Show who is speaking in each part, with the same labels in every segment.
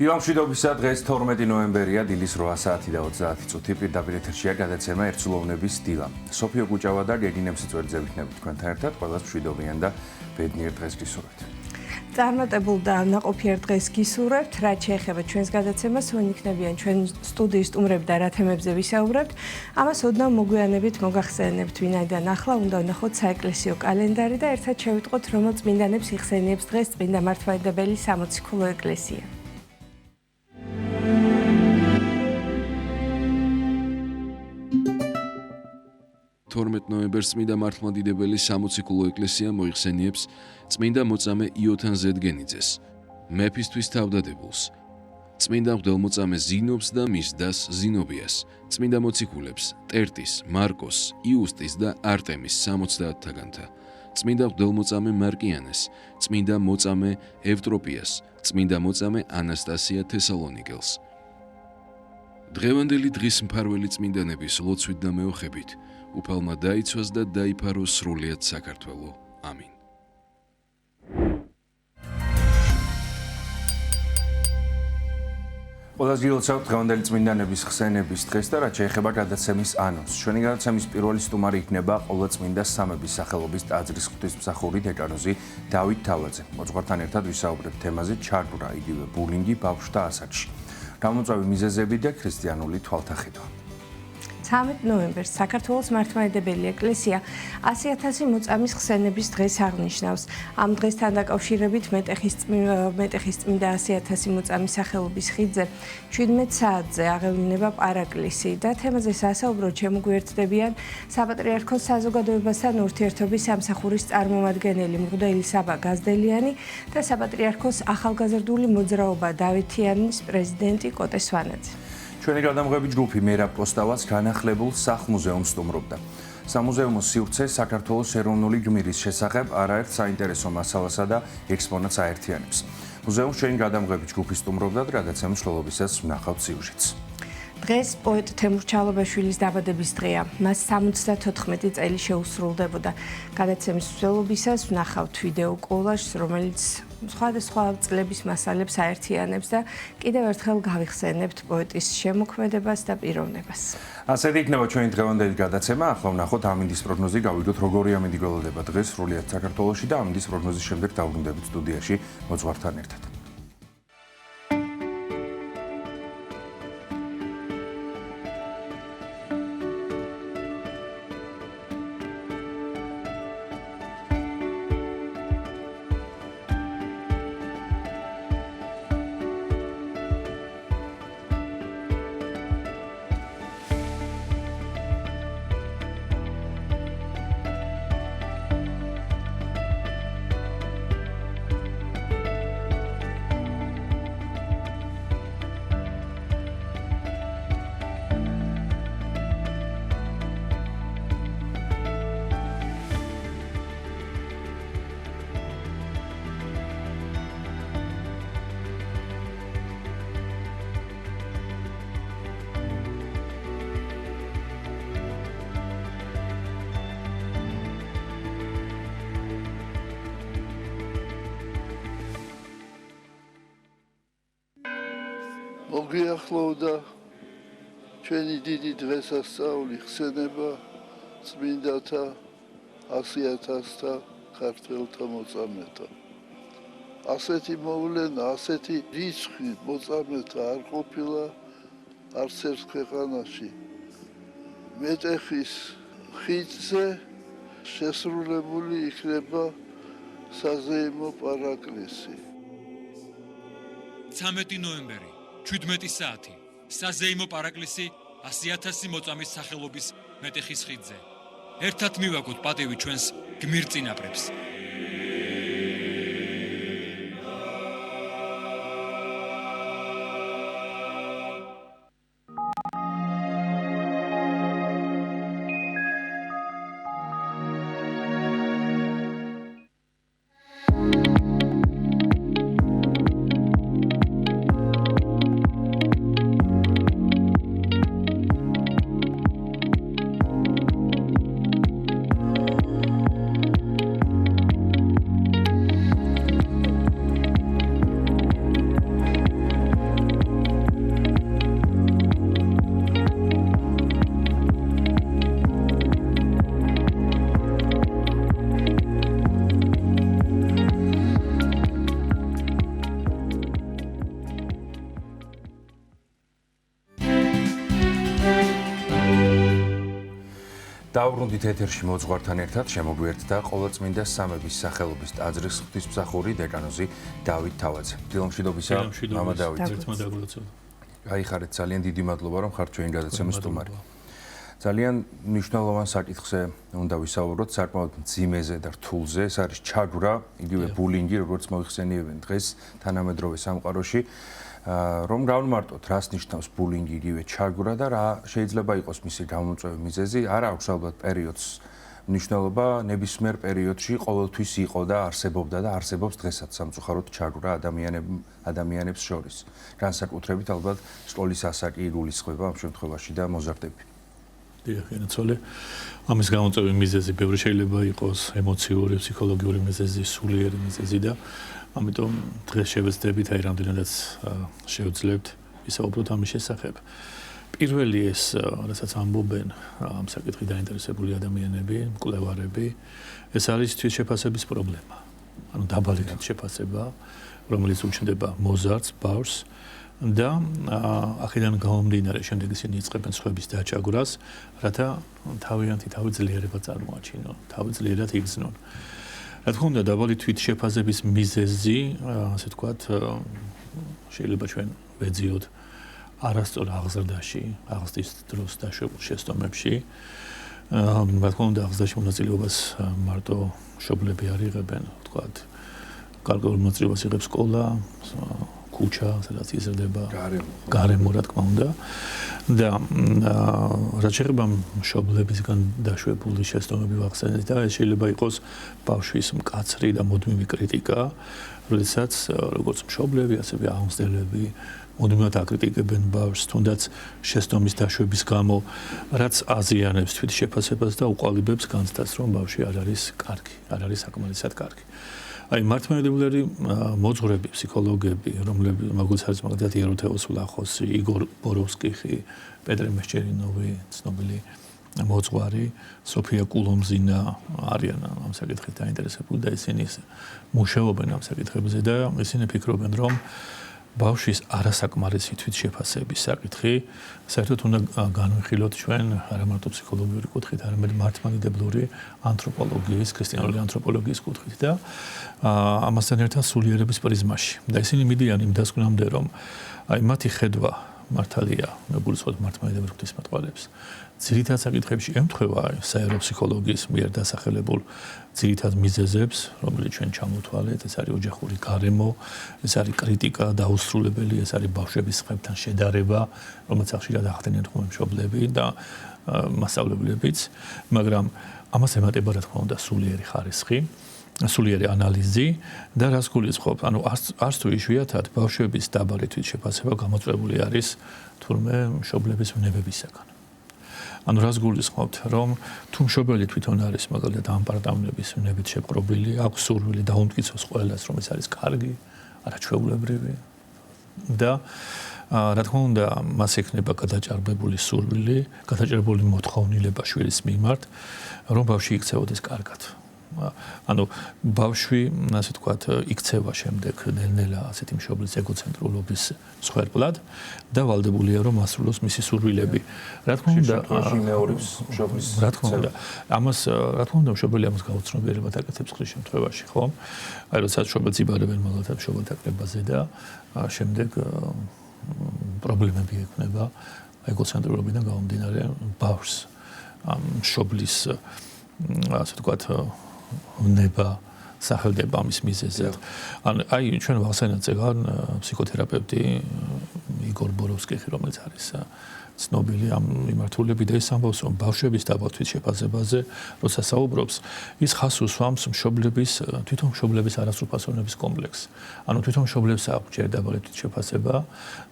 Speaker 1: დილამშვიდობისა დღეს 12 ნოემბერია დილის 8 საათი და 30 წუთი პირდაპირ ეთერშია გადაცემა ერთსულოვნების დილა. სოფიო გუჭავა და გეგინე მწვერდზე ვიქნებით თქვენთან ერთად ყველას მშვიდობიან და ბედნიერ დღეს გისურვებთ.
Speaker 2: წარმატებულ და ნაყოფიერ დღეს გისურვებთ. რაც შეეხება ჩვენს გადაცემას, ვინ იქნებიან ჩვენ სტუდიის სტუმრები და რა თემებზე ვისაუბრებთ. ამას ოდნავ მოგვიანებით მოგახსენებთ, ვინაიდან ახლა უნდა ვნახოთ საეკლესიო კალენდარი და ერთად შევიტყოთ, რომელ წმინდანებს იხსენიებს დღეს წმინდა მართლმადიდებელი სამოციქულო ეკლესია.
Speaker 3: 12 ნოემბერს წმინდა მართლმადიდებელი სამოციქულო ეკლესია მოიხსენიებს წმინდა მოწამე იოთან ზედგენიძეს, მეფისთვის თავდადებულს, წმინდა მღვდელმოწამე ზინობს და მის დას ზინობიას, წმინდა მოციქულებს ტერტის, მარკოს, იუსტის და არტემის 70 თაგანთა, წმინდა მღვდელმოწამე მარკიანეს, წმინდა მოწამე ევტროპიას, წმინდა მოწამე ანასტასია თესალონიკელს. დღევანდელი დღის მფარველი წმინდანების ლოცვით და მეოხებით უფალმა დაიცვას და დაიფაროს სრულიად საქართველო. ამინ.
Speaker 1: ყველას გილოცავთ დღევანდელი წმინდანების ხსენების დღეს და რაც შეეხება გადაცემის ანონსს. ჩვენი გადაცემის პირველი სტუმარი იქნება ყოვლადწმინდა სამების სახელობის ტაძრის ღვთისმსახური დეკანოზი დავით თავაძე. მოძღვართან ერთად ვისაუბრებთ თემაზე ჩარგვრა, იგივე ბულინგი ბავშვთა ასაკში. გამომწვევი მიზეზები და ქრისტიანული თვალთახედვა.
Speaker 2: 13 ნოემბერს საქართველოს მართლმადიდებელი ეკლესია 100,000 მოწამის ხსენების დღეს აღნიშნავს. ამ დღესთან დაკავშირებით მეტეხის წმინდა 100,000 მოწამის სახელობის ხიდზე 17 საათზე აღევლინება პარაკლისი და თემაზე სასაუბროდ შემოგვიერთდებიან საპატრიარქოს საზოგადოებასთან ურთიერთობის სამსახურის წარმომადგენელი მღვდელი საბა გაზდელიანი და საპატრიარქოს ახალგაზრდული მოძრაობა დავითიანის პრეზიდენტი კოტე სვანაძე.
Speaker 1: ჩვენი გადამღები ჯგუფი მერაბ კოსტავას განახლებულ სახლ-მუზეუმს სტუმრობდა. სამუზეუმო სივრცე საქართველოს ეროვნული გმირის შესახებ არაერთ საინტერესო მასალასა და ექსპონატს აერთიანებს. მუზეუმს ჩვენი გადამღები ჯგუფი სტუმრობდა და გადაცემის მსვლელობისას ვნახავთ სიუჟეტს.
Speaker 2: დღეს პოეტ თემურ ჩალობაშვილის დაბადების დღეა. მას 74 წელი შეუსრულდებოდა. გადაცემის მსვლელობისას ვნახავთ ვიდეო კოლაჟს, რომელიც სხვადასხვა წლების მასალებს აერთიანებს და კიდევ ერთხელ გავიხსენებთ პოეტის შემოქმედებას და პიროვნებას.
Speaker 1: ასეთი იქნება ჩვენი დღევანდელი გადაცემა. ახლა ვნახოთ ამინდის პროგნოზი, გავიგოთ როგორი ამინდი გველოდება დღეს სრულიად საქართველოში და ამინდის პროგნოზის შემდეგ დავბრუნდებით სტუდიაში მოძღვართან ერთად.
Speaker 4: მოგიახლოვდა ჩვენი დიდი დღესასწაული ხსენება წმინდათა 100,000-თა ქართველთა მოწამეთა. ასეთი მოვლენა, ასეთი რიცხვი მოწამეთა არ ყოფილა არც ერთ ქვეყანაში. მეტეხის ხიდზე შესრულებული იქნება საზეიმო პარაკლისი.
Speaker 5: 13 ნოემბერი 17 საათი საზეიმო პარაკლისი 100,000 მოწამის სახელობის მეტეხის ხიდზე. ერთად მივაგოთ პატივი ჩვენს გმირ წინაპრებს.
Speaker 1: დავბრუნდით ეთერში მოძღვართან ერთად შემოგვიერთდა ყოველწმინდა სამების სახელობის ტაძრის ღვთისმსახური დეკანოზი დავით თავაძე. დილომშვიდობისა, მამა დავით. გაიხარეთ, ძალიან დიდი მადლობა რომ ხართ ჩვენი გადაცემის სტუმარი. ძალიან მნიშვნელოვან საკითხზე უნდა ვისაუბროთ, საკმაოდ მძიმეზე და რთულზე, ეს არის ჩაგვრა, იგივე ბულინგი, როგორც მოიხსენიებენ დღეს თანამედროვე სამყაროში. რომ გავმარტოთ, რას ნიშნავს ბულინგი, იგივე ჩაგვრა და რა შეიძლება იყოს მისი გამოწვევის მიზეზი. არ აქვს ალბათ პერიოდს მნიშვნელობა, ნებისმიერ პერიოდში ყოველთვის იყო და არსებობდა და არსებობს დღესაც სამწუხაროდ ჩაგვრა ადამიანებს შორის. განსაკუთრებით ალბათ სკოლის ასაკი იგულისხმება ამ შემთხვევაში და მოზარდები.
Speaker 6: დიახ, ამის გამოწვევის მიზეზი ბევრი შეიძლება იყოს ემოციური, ფსიქოლოგიური მიზეზი, სულიერი მიზეზი და ამიტომ დღეს შევეცდებით აი რამდენადაც შევძლებთ ვისაუბროთ ამის შესახებ. პირველი ეს, რასაც ამბობენ ამ საკითხით დაინტერესებული ადამიანები, მკვლევარები, ეს არის თვითშეფასების პრობლემა. ანუ დაბალი თვითშეფასება, რომელიც უჩნდება მოზარდს, ბავშვს და აქედან გამომდინარე შემდეგ ისინი იწყებენ სხვების დაჭაგვრას, რათა თავიანთი თავი ძლიერება წარმოაჩინონ, თავი ძლიერად იგრძნონ. რა თქმა უნდა, დაბალი თვითშეფასების მიზეზი, ასე ვთქვათ, შეიძლება ჩვენ ვეძიოთ არასწორ აღზრდაში, აღზრდის დროს დაშვებულ შეცდომებში. რა თქმა უნდა, აღზრდაში მონაწილეობას მარტო მშობლები არ იღებენ, ვთქვათ, გარკვეულ მონაწილეობას იღებს სკოლა, ქუჩა, სადაც იზრდება გარემო, რა თქმა უნდა. და რაც შეეხება მშობლებისგან დაშვებული შეცდომები ვახსენეთ და ეს შეიძლება იყოს ბავშვის მკაცრი და მუდმივი კრიტიკა, როდესაც როგორც მშობლები, ასევე აღმზრდელები მუდმივად აკრიტიკებენ ბავშვს, თუნდაც შეცდომის დაშვების გამო, რაც აზიანებს თვითშეფასებას და უყალიბებს განცდას, რომ ბავშვი არ არის კარგი, არ არის საკმარისად კარგი. აი მართლმადიდებლური მოძღვრები, ფსიქოლოგები, როგორც არის მაგალითად იეროთეოს ვლახოსი, იგორ ბოროვსკიხი, პეტრე მესჩერინოვი, ცნობილი მოძღვარი, სოფია კულომზინა არიან ამ საკითხით დაინტერესებული და ისინი მუშაობენ ამ საკითხებზე და ისინი ფიქრობენ, რომ ბავშვის არასაკმარისი თვითშეფასების საკითხი საერთოდ უნდა განვიხილოთ ჩვენ არა მარტო ფსიქოლოგიური კუთხით, არამედ მართლმადიდებლური ანთროპოლოგიის, ქრისტიანული ანთროპოლოგიის კუთხით და ამასთან ერთად სულიერების პრიზმაში. და ისინი მიდიან იმ დასკვნამდე, რომ აი მათი ხედვა მართალია, მეგულისხმობთ მართლმადიდებლურ ღვთისმეტყველებს. ძირითად საკითხებში ემთხვევა საერო ფსიქოლოგიის მიერ დასახელებულ ძირითად მიზეზებს, რომელიც ჩვენ ჩამოვთვალეთ, ეს არის ოჯახური გარემო, ეს არის კრიტიკა, დაუსრულებელი, ეს არის ბავშვების ხმებთან შედარება, რომელსაც ხშირად ახდენენ მშობლები და მასწავლებლებიც, მაგრამ ამას ემატება რა თქმა უნდა სულიერი ხარისხი, სულიერი ანალიზი და რას გულისხმობ, ანუ არც თუ იშვიათად ბავშვების დაბალი თვითშეფასება გამოწვეული არის თურმე მშობლების ვნებებისაგან. ანუ რას გულისხმობთ, რომ თუ მშობელი თვითონ არის მაგალითად ამ პარტავნების ვნებით შეპყრობილი, აქვს სურვილი დაუმტკიცოს ყველას, რომ ეს არის კარგი, არაჩვეულებრივი და რა თქმა უნდა, მას ექნება გადაჭარბებული სურვილი, გადაჭარბებული მოთხოვნილება შვილის მიმართ, რომ ბავშვი იქცეოდეს კარგად. ანუ ბავშვი, ასე ვთქვათ, იქცევა შემდეგ ნელ-ნელა ასეთი მშობლის ეგოცენტრულობის მსხვერპლად და ვალდებულია რომ ასრულოს მისი სურვილები. რა თქმა უნდა,
Speaker 1: მეორებს მშობლის.
Speaker 6: რა თქმა უნდა, ამას რა თქმა უნდა მშობელი ამას გაუცნობიერებად აკეთებს ხრის შემთხვევაში, ხო? აი როდესაც მშობელს იბარებენ მაგალითად მშობელთა კრებაზე და შემდეგ პრობლემები ექნება ეგოცენტრულობიდან გამომდინარე ბავშვს მშობლის ასე ვთქვათ ნება სახელდება ამის მიზეზად. აი ჩვენ ვახსენეთ ზეგან ფსიქოთერაპევტი იგორ ბოროვსკიხი, რომელიც არის ცნობილი ამ მიმართულებით და ის ამბობს, რომ ბავშვების დაბალ თვითშეფასებაზე, როცა საუბრობს, ის ხაზს უსვამს თვითონ მშობლების არასრულფასოვნების კომპლექსს. ანუ თვითონ მშობლებს აქვს ჯერ დაბალი თვითშეფასება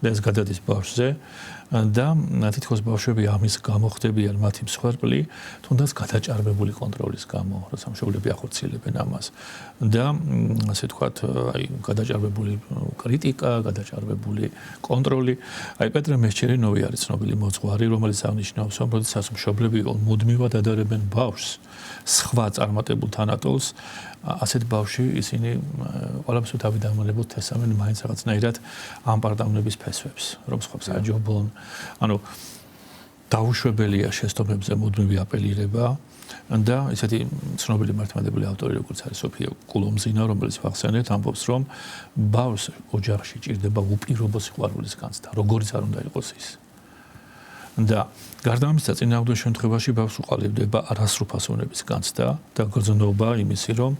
Speaker 6: და ეს გადადის ბავშვზე და თითქოს ბავშვები ამის გამო ხდებიან მათი მსხვერპლი, თუნდაც გადაჭარბებული კონტროლის გამო, როცა მშობლები ახორციელებენ ამას. და ასე ვთქვათ, აი გადაჭარბებული კრიტიკა, გადაჭარბებული კონტროლი. აი პეტრე მესჩერინოვი არის ცნობილი მოძღვარი, რომელიც აღნიშნავს, რომ როდესაც მშობლები მუდმივად ადარებენ ბავშვს სხვა წარმატებულ თანატოლს, ასეთ ბავშვი ისინი ყველაფერს თავი დამალებოთ თესავენ მაინც რაღაცნაირად ამ პარტავნების ფესვებს, რომ სხვებს აჯობონ. ანუ დაუშვებელია შეცდომებზე მუდმივი აპელირება და ესეთი ცნობილი მართლმადიდებელი ავტორი როგორც არის სოფია კულომზინა, რომელიც ახსენეთ, ამბობს, რომ ბავშვს ოჯახში ჭირდება უპირობო სიყვარულის განცდა, როგორიც არ უნდა იყოს ის. და გარდა ამისა, წინააღმდეგ შემთხვევაში ბავშვს უყალიბდება არასრულფასოვნების განცდა და გრძნობა იმისი, რომ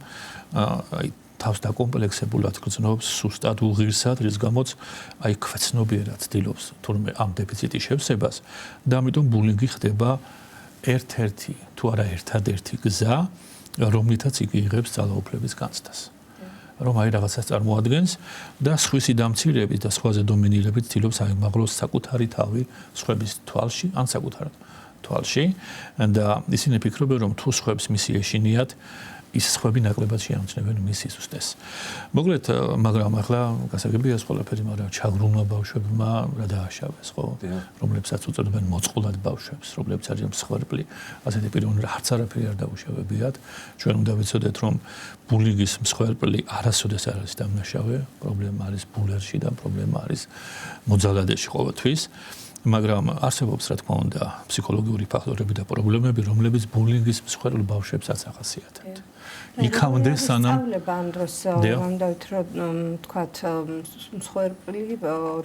Speaker 6: აი თავს დაკომპლექსებულად გრძნობს სუსტად უღირსად, რის გამოც აი ქვეცნობიერად ცდილობს თურმე ამ დეფიციტის შევსებას და ამიტომ ბულინგი ხდება ერთ-ერთი თუ არა ერთადერთი გზა, რომლითაც იგი იღებს ძალაუფლების განცდას. რომ აი რაღაცას წარმოადგენს და სხვისი დამცირებით და სხვაზე დომინირებით ცდილობს აიმაღლოს საკუთარი თავი სხვების თვალში ან საკუთარ თვალში და ისინი ფიქრობენ, რომ თუ სხვებს მისი ეშინიათ ის სხვები ნაკლებად შეამჩნევენ მის სიზუსტეს. მოკლედ, მაგრამ ახლა გასაგებია ეს ყველაფერი, მაგრამ ჩაგრულმა ბავშვებმა რა დააშავეს, ხო? რომლებსაც უწოდებენ მოწყულად ბავშვებს, რომლებიც არიან მსხვერპლი, ასეთი პიროვნები არც არაფერი არ დაუშავებიათ. ჩვენ უნდა ვიცოდეთ, რომ ბულინგის მსხვერპლი არასოდეს არ არის დამნაშავე, პრობლემა არის ბულერში და პრობლემა არის მოძალადეში ყოველთვის. მაგრამ არსებობს, რა თქმა უნდა, ფსიქოლოგიური ფაქტორები და პრობლემები, რომლებიც ბულინგის მსხვერპლ ბავშვებსაც ახასიათებთ. იქამდე სანამ
Speaker 2: სწავლება ამ დროს ვამდავით, რომ თქვათ მსხვერპლი,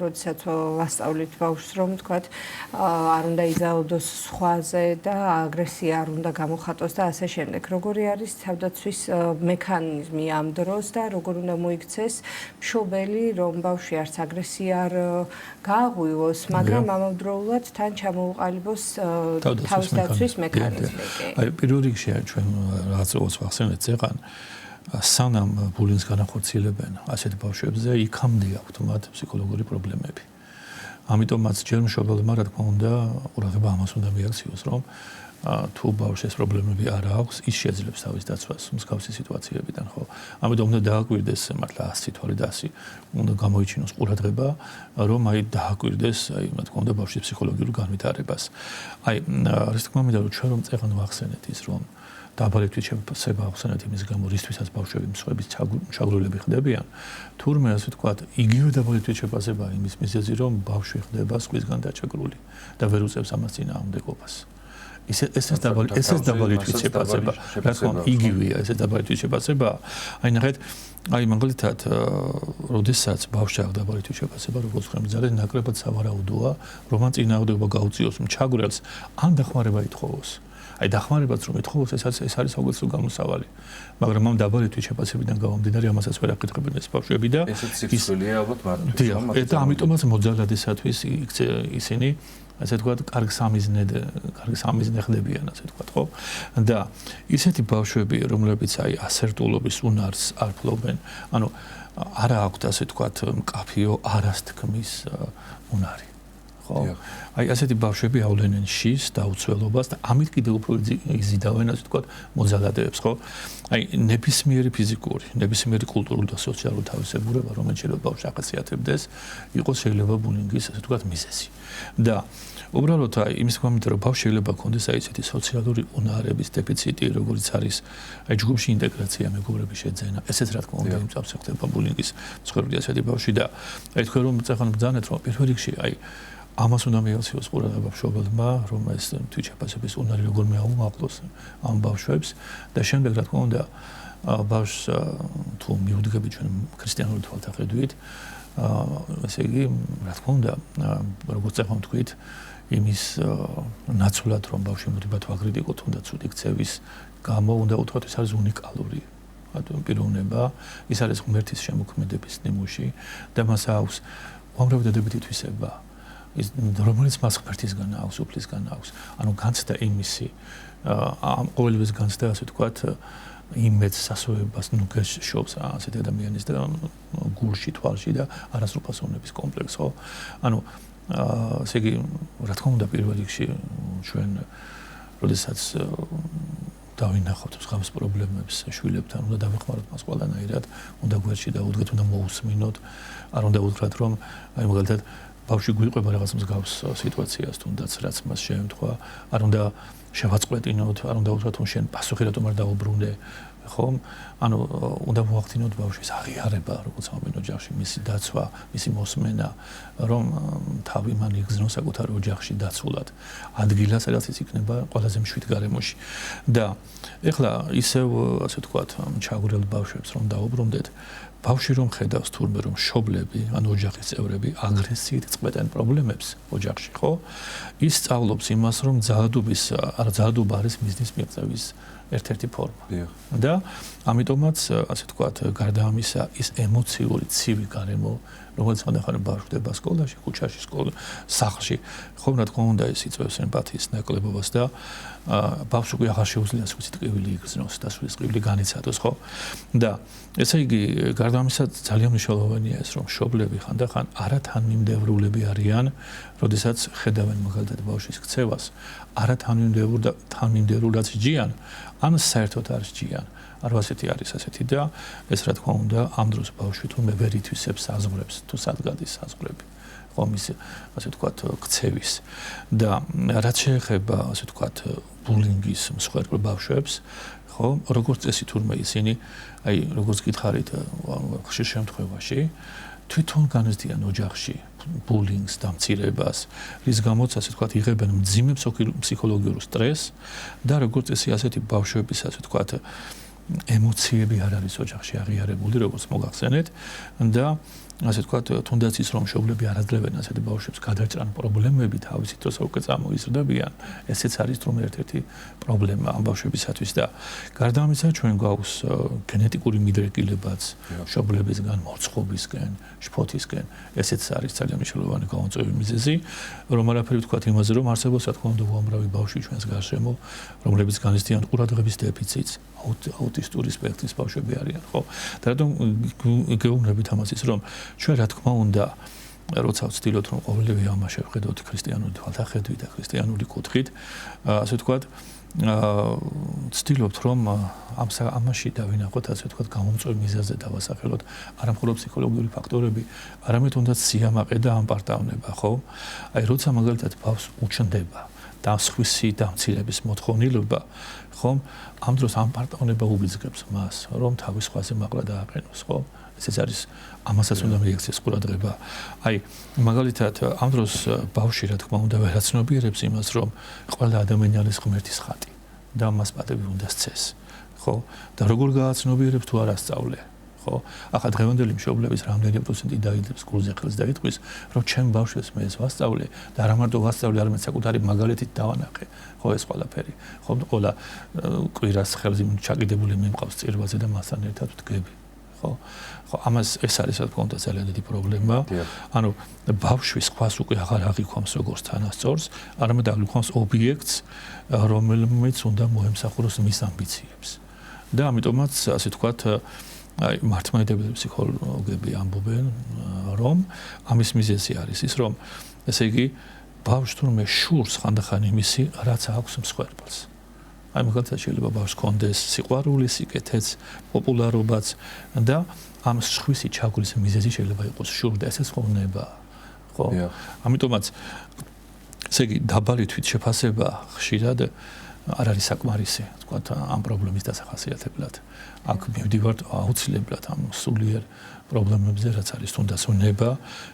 Speaker 2: როდესაც ვასწავლით ბავშვს, რომ თქვათ არ უნდა იზაუდოს სხვაზე და აგრესია არ უნდა გამოხატოს და ასე შემდეგ. როგორი არის თავდაცვის მექანიზმი ამ დროს და როგორ უნდა მოიქცეს მშობელი, რომ ბავშვი არც აგრესია არ გააღვივოს, მაგრამ ამავდროულად თან ჩამოუყალიბოს თავდაცვის მექანიზმი.
Speaker 6: აი პირველ რიგში ჩვენ რაღაც ვახსენეთ ზეღან სანამ ბულინგს განახორციელებენ ასეთ ბავშვებზე, იქამდე აქვთ მათ ფსიქოლოგიური პრობლემები. ამიტომაც ჯერ მშობელმა, რა თქმა უნდა, ყურადღება ამას უნდა მიაქციოს, რომ თუ ბავშვს ეს პრობლემები არ აქვს, ის შეძლებს თავის დაცვას მსგავსი სიტუაციებიდან, ხო? ამიტომ უნდა დააკვირდეს მართლა 100 თვალი და 100 უნდა გამოიჩინოს ყურადღება, რომ აი დააკვირდეს, აი რა თქმა უნდა, ბავშვის ფსიქოლოგიურ განვითარებას. აი, რა თქმა უნდა, რომ ჩვენ რომ წეღან ვახსენეთ ის, რომ დაბალი თვითშეფასება ახსენეთ იმის გამო, რისთვისაც ბავშვები მსხვერპლის ჩაგრულები ხდებიან, თურმე ასე ვთქვათ, იგივე დაბალი თვითშეფასება იმის მიზეზი, რომ ბავშვი ხდება სხვისგან დაჩაგრული და ვერ უწევს ამას წინააღმდეგობას. ეს დაბალი თვითშეფასება, რა თქმა უნდა, იგივეა ეს დაბალი თვითშეფასება. აი ნახეთ, აი მაგალითად, როდესაც ბავშვს აქვს დაბალი თვითშეფასება, როგორც ხვდები, ძალიან ნაკლებად სავარაუდოა, რომ ან წინააღმდეგობა გაუწიოს მჩაგვრელს, ან დახმარება ითხოვოს. აი დახმარებაც რომ ეთხოვოს, ეს არის საუკეთესო გამოსავალი. მაგრამ ამ დაბალი თვითშეფასებიდან გამომდინარე, ამასაც ვერ აკეთებენ ეს ბავშვები და
Speaker 1: სიცოცხლეა ალბათ მარტო.
Speaker 6: და ამიტომაც მოძალადისათვის ისინი ასე ვთქვათ, კარგ სამიზნე ხდებიან, ასე ვთქვათ, ხო? და ისეთი ბავშვები, რომლებიც აი ასერტულობის უნარს არ ფლობენ, ანუ არა აქვთ ასე ვთქვათ, მკაფიო არასთქმის უნარი. აი ასეთი ბავშვები ავლენენ შის და უცველობას და ამით კიდევ უფრო იზიდავენ ასე ვთქვათ მოძალადეებს, ხო? აი ნებისმიერი ფიზიკური, ნებისმიერი კულტურული და სოციალური თავისებურება, რომელიც შეიძლება ბავშვს ახასიათებდეს, იყოს შეიძლება ბულინგის ასე ვთქვათ მიზეზი. და უბრალოდ აი იმის გამომდინარე, რომ ბავშვს შეიძლება ჰქონდეს აი ესეთი სოციალური უნარების დეფიციტი, როგორც არის აი ჯგუფში ინტეგრაცია, მეგობრების შეძენა, ესეც რა თქმა უნდა იმწავს ხდება ბულინგის მსხვერპლი ასეთი ბავშვი და აი თქვენ რომ წახან ბრძანეთ, რომ პირველ რიგში აი ამას უნდა მიაქციოს ყურადღება მშობელმა, რომ ეს თვითშეფასების უნარი როგორ მეაუმაღლოს ამ ბავშვებს და შემდეგ რა თქმა უნდა ბავშვს თუ მიუდგებით ჩვენ ქრისტიანული თვალსაჩინით, ესე იგი რა თქმა უნდა როგორც ახლა თქვით იმის ნაცვლად რომ ბავშვი მოდება თვალკრიტიკო თუნდაც ცუდი ქცევის გამო უნდა უთხრათ ეს არის უნიკალური პიროვნება, ის არის ღმერთის შემოქმედების ნიმუში და მას აქვს უამრავი დადებითი თვისება. რომელიც მას ღმერთისგან აქვს, უფლისგან აქვს. ანუ განცდა იმისი, ამ ყოველივეს განცდა ასე ვთქვათ, იმეც სასოებას ნუგეს შობს ასეთ ადამიანის და გულში, თვალში და არასრულფასოვნების კომპლექსს, ხო? ანუ ესე იგი, რა თქმა უნდა, პირველ რიგში ჩვენ როდესაც დავინახავთ მსგავს პრობლემებს შვილებთან, უნდა დავეხმაროთ მას ყველანაირად, უნდა გვერდში დაუდგეთ, უნდა მოусმინოთ, არ უნდა უთხრათ, რომ აი მაგალითად ბავშვი გვიყვება რაღაც მსგავს სიტუაციას, თუნდაც რაც მას შეემთხვა, არ უნდა შევაწყვეტინოთ, არ უნდა უთხრათ რომ შენ პასუხი რატომ არ დაუბრუნდე, ხომ? ანუ უნდა მოახდინოთ ბავშვის აღიარება, როგორც ამბენ ოჯახში, მისი დაცვა, მისი მოსმენა, რომ თავი მან იგრძნოს საკუთარ ოჯახში დაცულად. ადგილას, სადაც ის იქნება ყველაზე მშვიდ გარემოში. და ეხლა ისევ, ასე ვთქვათ, ჩაგვრილ ბავშვებს რომ დაუბრუნდეთ, ბავშვი რომ ხედავს თურმე რომ მშობლები, ანუ ოჯახის წევრები აგრესიით წყვეტენ პრობლემებს ოჯახში, ხო? ის სწავლობს იმას, რომ ძალადობა არის მიზნის მიღწევის ერთ-ერთი ფორმა. და ამიტომაც, ასე ვთქვათ, გარდა ამისა, ის ემოციური ცივი გარემო, რომელიც ხანდახან ბავშვი ხდება სკოლაში, ქუჩაში, სახლში, ხომ რა თქმა უნდა ის იწვევს ემპათიის ნაკლებობას და ბავშვს უკვე აღარ შეუძლია სულ ტკივილი იგრძნოს და სულ ტკივილი განიცადოს, ხო? და ესე იგი, გარდა ამისა, ძალიან მნიშვნელოვანია ეს, რომ მშობლები ხანდახან არათანმიმდევრულები არიან, როდესაც ხედავენ მაგალითად ბავშვის ქცევას, არათანმიმდევრულად სჯიან, ან საერთოდ არ სჯიან. არ ასეთი არის ასეთი და ეს რა თქმა უნდა ამ დროს ბავშვი თუმე ვერ ითვისებს საზღვრებს თუ სადგადის საზღვრები ხომ ის ასე ვთქვათ ქცევის და რაც შეეხება ასე ვთქვათ ბულინგის მსხვერპლ ბავშვებს ხო როგორც წესი თურმე ისინი აი როგორც გითხარით ხშირ შემთხვევაში თვითონ განიცდიან ოჯახში ბულინგს და მცირებას რის გამოც ასე ვთქვათ იღებენ მძიმე ფსიქოლოგიურ სტრესს და როგორც წესი ასეთი ბავშვების ასე ვთქვათ ემოციები არ არის ოჯახში აღიარებული, როგორც მოგახსენეთ და ასე ვთქვათ, თუნდაც ის რომ მშობლები არ აძლევენ ასეთი ბავშვებს გადაჭრან პრობლემები თავისი დროს უკვე წამოიზრდებიან, ესეც არის რომ ერთ-ერთი პრობლემა ამ ბავშვებისათვის და გარდა ამისა ჩვენ გვაქვს გენეტიკური მიდრეკილებაც მშობლებისგან, მოწყობისგან, შფოთისგან, ესეც არის ძალიან მნიშვნელოვანი გამომწვევი მიზეზი, რომ არაფერი ვთქვათ იმაზე, რომ არსებობს რა თქმა უნდა უამრავი ბავშვი ჩვენს გარშემო, რომლებიც განიცდიან ყურადღების დეფიციტს, აუტისტური სპექტრის ბავშვები არიან, ხო? და რატომ გეუბნებით ამას ის რომ ჩვენ რა თქმა უნდა როცა ვცდილობთ რომ ყოველივე ამას შევხედოთ ქრისტიანული თვალთახედვით და ქრისტიანული კუთხით ასე ვთქვათ ვცდილობთ რომ ამაში დავინახოთ ასე ვთქვათ გამომწვევ მიზეზზე დავასახელოთ არა მხოლოდ ფსიქოლოგიური ფაქტორები არამედ თუნდაც სიამაყე და ამპარტავნება ხო აი როცა მაგალითად ბავშვს უჩნდება და სხვისი დამცირების მოთხოვნილება ხომ ამ დროს ამპარტავნება უბიძგებს მას რომ თავის სხვაზე მაღლა დააყენოს ხო ეს არის ამასაც უნდა მიექცეს ყურადღება. აი, მაგალითად, ამ დროს ბავშვი რა თქმა უნდა ვერაცნობიერებს იმას, რომ ყველა ადამიანი არის ღმერთის ხატი და მას პატივი უნდა სცეს. ხო? და როგორ გააცნობიერებს თუ არ ასწავლე. ხო? ახლა დღევანდელი მშობლების რამდენი პროცენტი დაიდებს გულზე ხელს და იტყვის, რომ ჩემ ბავშვებს მე ეს ვასწავლე და არა მარტო ვასწავლე, არამედ საკუთარი მაგალითით დავანახე. ხო ეს ყველაფერი. ხო, ყველა კვირას ხელზე ჩაკიდებული მიმყავს წირვაზე და მასთან ერთად ვდგები. ხო ამას ეს არის რა თქმა უნდა ძალიან დიდი პრობლემა ანუ ბავშვი სხვას უკვე აღარ აღიქვამს როგორც თანასწორს არამედ აღიქვამს ობიექტს რომელმიც უნდა მოემსახუროს მის ამბიციებს და ამიტომაც ასე ვთქვათ აი მართლმადიდებელი ფსიქოლოგები ამბობენ რომ ამის მიზეზი არის ის რომ ესე იგი ბავშვს თურმე შურს ხანდახან იმისი რაც აქვს მსხვერპლს აი მაგალითად შეიძლება ბავშვს კონდეს სიყვარული, სიკეთეც, პოპულარობაც და ამ სხვისი ჩაგვრის მიზეზი შეიძლება იყოს შური და ესეც ხონება. ხო? ამიტომაც ესე იგი დაბალი თვითშეფასება ხშირად არ არის საკმარისი, თქვათ, ამ პრობლემის დასახასიათებლად. აქ მივდივართ აუცილებლად ამ სულიერ პრობლემებზე, რაც არის თუნდაც უნება,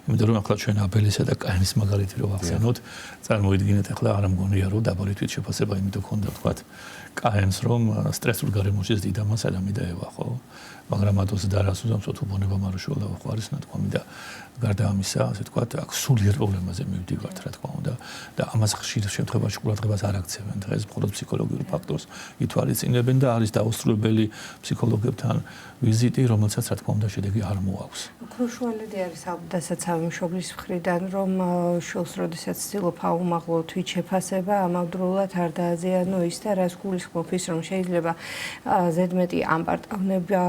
Speaker 6: იმიტომ რომ ახლა ჩვენ აბელისა და კაინის მაგალითი რო ვახსენოთ, წარმოიდგინეთ ახლა არ მგონია რომ დაბალი თვითშეფასება იმიტომ ქონდა, თქვათ, კაინს რომ სტრესულ გარემოში ზდიდა მას ადამი და ევა, ხო? მაგრამ ათოს დარას უზამს თუ ბუნება მარუშველა ხო არის ნათქვამი და გარდა ამისა, ასე ვთქვათ, აქ სულიერ პრობლემაზე მივდივართ, რა თქმა უნდა და ამას ხშირ შემთხვევაში ყურადღებას არ აქცევენ დღეს მხოლოდ ფსიქოლოგიურ ფაქტორს ითვალისწინებენ და არის დაუსრულებელი ფსიქოლოგებთან ვიზიტი, რომელსაც რა თქმა უნდა შედეგი არ მოაქვს.
Speaker 2: ქრუშვალედი არის დასაცავი მშობლის მხრიდან, რომ შულს როდესაც ცდილობ აუმაღლო თვითშეფასება, ამავდროულად არ დააზიანო ის და რას გულისხმობ ის, რომ შეიძლება ზედმეტი ამპარტავნება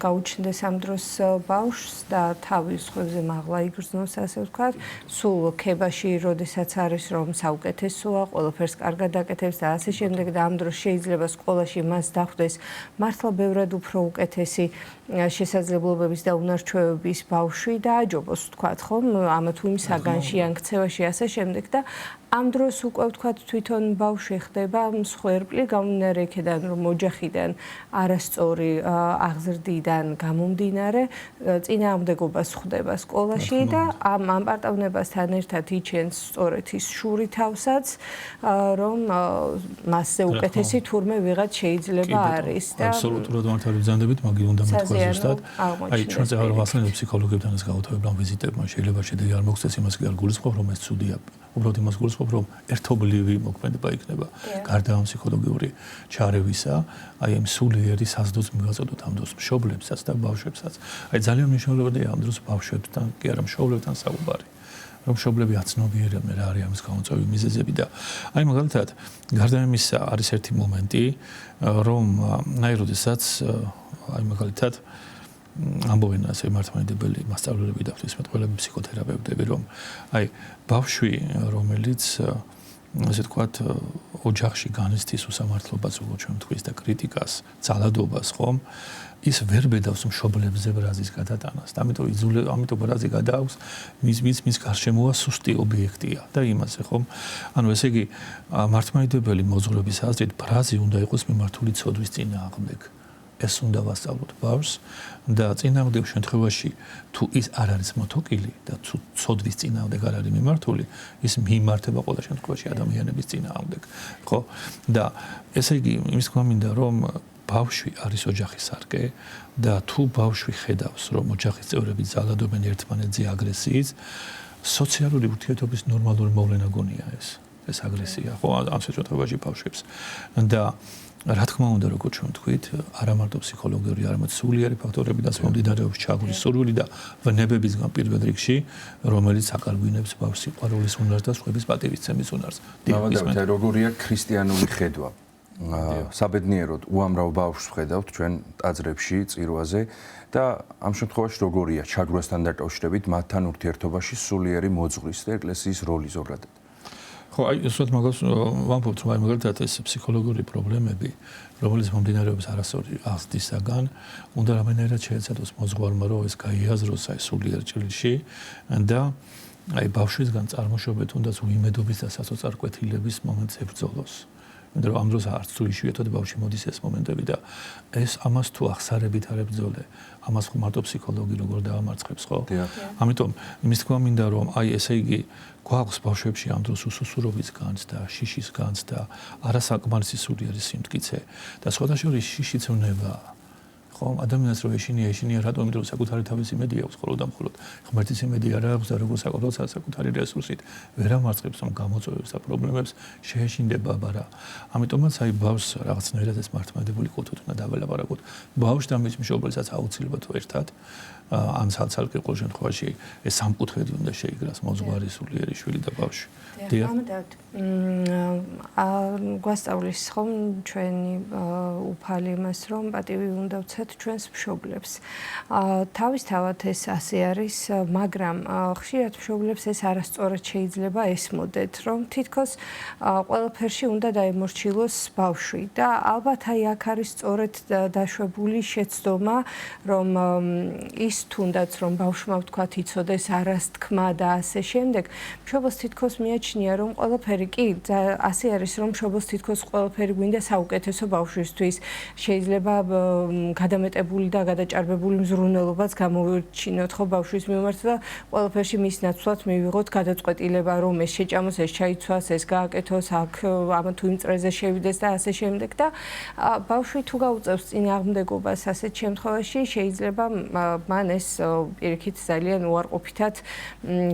Speaker 2: გაუჩნდეს ამ დროს ბავშვს და თავის სხვებზე მაღლა იგრძნოს, ასე ვთქვათ, სულ ქებაში, როდესაც არის რომ საუკეთესოა, ყველაფერს კარგად აკეთებს და ასე შემდეგ და ამ დროს შეიძლება სკოლაში მას დახვდეს მართლა ბევრად უფრო უკეთესი შესაძლებლობების და უნარჩვევების ბავშვი დააჯობოს თქვათ ხომ ამა თუ იმ საგანში ან ქცევაში ასე შემდეგ და ამ დროს უკვე ვთქვათ თვითონ ბავშვი ხდება მსხვერპლი გამომდინარე იქიდან რომ ოჯახიდან არასწორი აღზრდიდან გამომდინარე წინააღმდეგობას ხვდება სკოლაში და ამ პარტავნებასთან ერთად იჩენს სწორედ ის შური თავსაც რომ მასზე უკეთესი თურმე ვიღაც შეიძლება არის და
Speaker 6: აბსოლუტურად მართალი ბრძანდებით მაგით უნდა მეთქვა ზუსტად აი ჩვენ ზეღარვასთან ფსიქოლოგებთან ეს გაუთავებელ ვიზიტებმა შეიძლება შედეგი არ მოგცეს იმას კი არ გულისხმობ რომ ეს ცუდია უბრალოდ იმას გულისხმობ რომ ერთობლივი მოქმედება იქნება გარდა ამ ფსიქოლოგიური ჩარევისა აი ამ სულიერი საზდოს მივაწოდოთ ამ დროს მშობლებსაც და ბავშვებსაც აი ძალიან მნიშვნელოვანია ამ დროს ბავშვებთან კი არა მშობლებთან საუბარი რომ მშობლები აცნობიერებენ რა არის ამის გამოწვევი მიზეზები და აი მაგალითად გარდა ამისა არის ერთი მომენტი რომ აი როდესაც აი მაგალითად ამბობენ ასე მართლმადიდებელი მასწავლებლები და ღვთისმეტყველები ფსიქოთერაპევტები რომ აი ბავშვი რომელიც ასე ვთქვათ ოჯახში განიცდის უსამართლობას როგორც ჩვენ ვთქვით და კრიტიკას ძალადობას ხომ ის ვერ ბედავს მშობლებზე ბრაზის გადატანას და ამიტომ ბრაზი გადააქვს მის გარშემოა სუსტი ობიექტია და იმაზე ხომ ანუ ესე იგი მართლმადიდებელი მოძღვრების აზრით ბრაზი უნდა იყოს მიმართული ცოდვის წინააღმდეგ ეს უნდა ვასწავლოთ ბავშვს და წინააღმდეგ შემთხვევაში თუ ის არ არის მოთოკილი და თუ ცოდვის წინააღმდეგ არ არის მიმართული ის მიმართება ყველა შემთხვევაში ადამიანების წინააღმდეგ ხო და ესე იგი იმის თქმა მინდა რომ ბავშვი არის ოჯახის სარკე და თუ ბავშვი ხედავს რომ ოჯახის წევრები ძალადობენ ერთმანეთზე აგრესიით სოციალური ურთიერთობის ნორმალური მოვლენა გონია ეს აგრესია ხო ამ შეჭრებაში ბავშვებს და რა თქმა უნდა როგორც ჩვენ ვთქვით არა მარტო ფსიქოლოგიური არამედ სულიერი ფაქტორებიდან მომდინარეობს ჩაგვრის სურვილი და ვნებებისგან პირველ რიგში რომელიც აკარგვინებს ბავშვის სიყვარულის უნარს და სხვების პატივისცემის უნარს.
Speaker 1: დავადებით როგორია ქრისტიანული ხედვა საბედნიეროდ უამრავ ბავშვს ხედავთ ჩვენ ტაძრებში წირვაზე და ამ შემთხვევაში როგორია ჩაგვრასთან დაკავშირებით მათთან ურთიერთობაში სულიერი მოძღვრის და ეკლესიის როლი ზოგადად
Speaker 6: ხო, აი, ესეთ მაგას ვამბობთ, რომ აი მაგალითად ეს ფსიქოლოგიური პრობლემები, რომელიც მომდინარეობს არასწორი აღზრდისაგან, უნდა რამენერად შეეცადოს მოძღვარმა, რომ ეს გაიაზროს აი სულიერ ჭრილში და აი ბავშვისგან წარმოშობეთ უნდა უიმედობის და საწოწარკვეთილების მომენტს ებრძოლოს. იმიტომ რომ ამ დროს არც თუ იშვიათად ბავშვი მოდის ეს მომენტები და ეს ამას თუ ახსარებით არ ებრძოლე, ამას ხო მარტო ფსიქოლოგი როგორ დაამარცხებს, ხო? ამიტომ იმის თქმა მინდა რომ აი ესე იგი გვაქვს ბავშვებში ამ დროს უსუსურობის განცდა, შიშის განცდა, არასაკმარისი სულიერი სიმტკიცე და სხვადასხვა შიშიც ვნება. ხო, ადამიანს რო ეშინია რატომ იმიტომ რომ საკუთარი თავის იმედი აქვს მხოლოდ და მხოლოდ ღმერთის იმედი არ აქვს და როგორც საკუთარ საკუთარი რესურსით ვერ ამარცხებს რომ გამოწვევებს და პრობლემებს შეეშინდება ბარა. ამიტომაც აი ბავშვს რაღაცნაირად ეს მართლმადიდებელი კულტურით უნდა დაველაპარაკოთ. ბავშვს და მის მშობელსაც აუცილებლად ერთად ამ ცალ-ცალკე ყოველ შემთხვევაში ეს სამკუთხედი უნდა შეიგრას მოძღვარი სულიერი შვილი და ბავშვი.
Speaker 2: ამიტომ გვასწავლის ხომ ჩვენი უფალი იმას რომ პატივი უნდა ვცეთ ჩვენს მშობლებს. თავისთავად ეს ასე არის, მაგრამ ხშირად მშობლებს ეს არასწორად შეიძლება ესმოდეთ, რომ თითქოს ყველაფერში უნდა დაემორჩილოს ბავშვი და ალბათ აი აქ არის სწორედ დაშვებული შეცდომა, რომ ის თუნდაც რომ ბავშვმა ვთქვათ იცოდეს არასთქმა და ასე შემდეგ, მშობელს თითქოს მიაჩნია რომ ყველაფერი კი ასე არის რომ მშობელს თითქოს ყველაფერი გვინდა საუკეთესო ბავშვისთვის. შეიძლება გადამეტებული და გადაჭარბებული მზრუნველობაც გამოვირჩინოთ ხო ბავშვის მიმართ და ყველაფერში მის ნაცვლად მივიღოთ გადაწყვეტილება რომ ეს შეჭამოს, ეს ჩაიცვას, ეს გააკეთოს, აქ ამა თუ იმ წრეზე შევიდეს და ასე შემდეგ და ბავშვი თუ გაუწევს წინააღმდეგობას ასეთ შემთხვევაში შეიძლება მან ეს პირიქით ძალიან უარყოფითად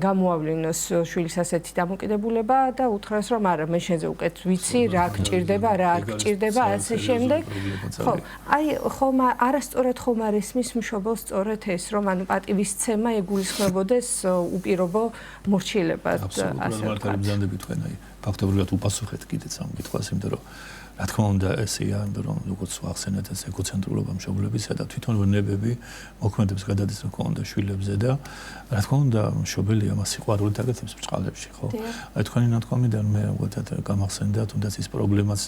Speaker 2: გამოავლინოს შვილის ასეთი დამოკიდებულება და უთხრას რომ არა მე შენზე უკეთ ვიცი რა გჭირდება რა არ გჭირდება ასე შემდეგ ხო აი ხომ არასწორად ხომ არ ესმის მშობელს სწორედ ეს რომ ანუ პატივისცემა ეგულისხმებოდეს უპირობო მორჩილებად
Speaker 6: ასე მართალი ბრძანდებით თქვენ აი ფაქტობრივად უპასუხეთ კიდეც ამ კითხვას იმიტომ რომ რა თქმა უნდა ესეა, იმიტომ რომ როგორც ახსენეთ ეს ეკოცენტრულობა მშობლებისა და თვითონ ვნებები მოქმედებს გადადის რა თქმა უნდა შვილებზე და რა თქმა უნდა მშობელია მას სიყვარულით აკეთებს ბჭყალებში, ხო? აი თქვენი ნათქვამიდან მე უბრალოდ გამახსენდა თუნდაც ის პრობლემაც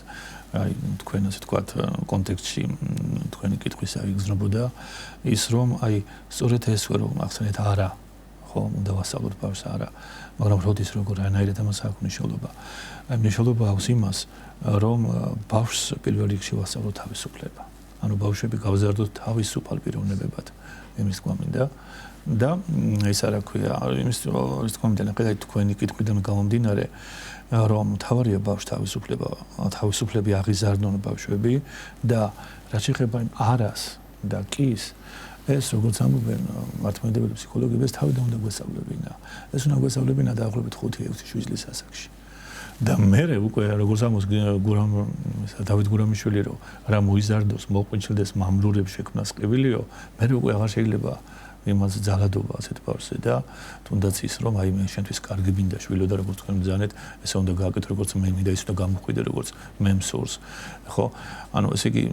Speaker 6: აი თქვენ ასე ვთქვათ კონტექსტში თქვენი კითხვის აიგზნობოდა ის რომ აი სწორედ ეს რომ ახსენეთ არა ხო უნდა ვასწავლოთ ბავშვს არა მაგრამ როდის როგორ რანაირად ამას აქვს მნიშვნელობა აი მნიშვნელობა აქვს იმას რომ ბავშვს პირველ რიგში ვასწავლოთ თავისუფლება ანუ ბავშვები გავზარდოთ თავისუფალ პიროვნებებად იმის გვამინდა და ეს არა ქვია იმის თქმა უნდა თქვენი კითხვიდან გამომდინარე რომ თავარია ბავშვ თავისუფლები აღიზარდონ ბავშვები და რაც შეეხება იმ არას და კის ეს როგორც ამბობენ მართლმადიდებელი ფსიქოლოგები ეს თავიდან უნდა გვესწავლებინა ეს უნდა გვესწავლებინა დაახლოებით 5-6 შვილის ასაკში და მე უკვე როგორც ამბობს დავით გურამიშვილი რომ რა მოიზარდოს მოყვინჩილდეს მამლურებს შექმნას ყივილიო მე უკვე აღარ შეიძლება იმას ძალადობა ასეთ ბავშვზე და თუნდაც ის რომ აი მე შენთვის კარგი მინდა შვილო და როგორც თქვენ მძანეთ ესე უნდა გააკეთო როგორც მე მინდა ის უნდა გამოხვიდე როგორც მე მსურს ხო ანუ ესე იგი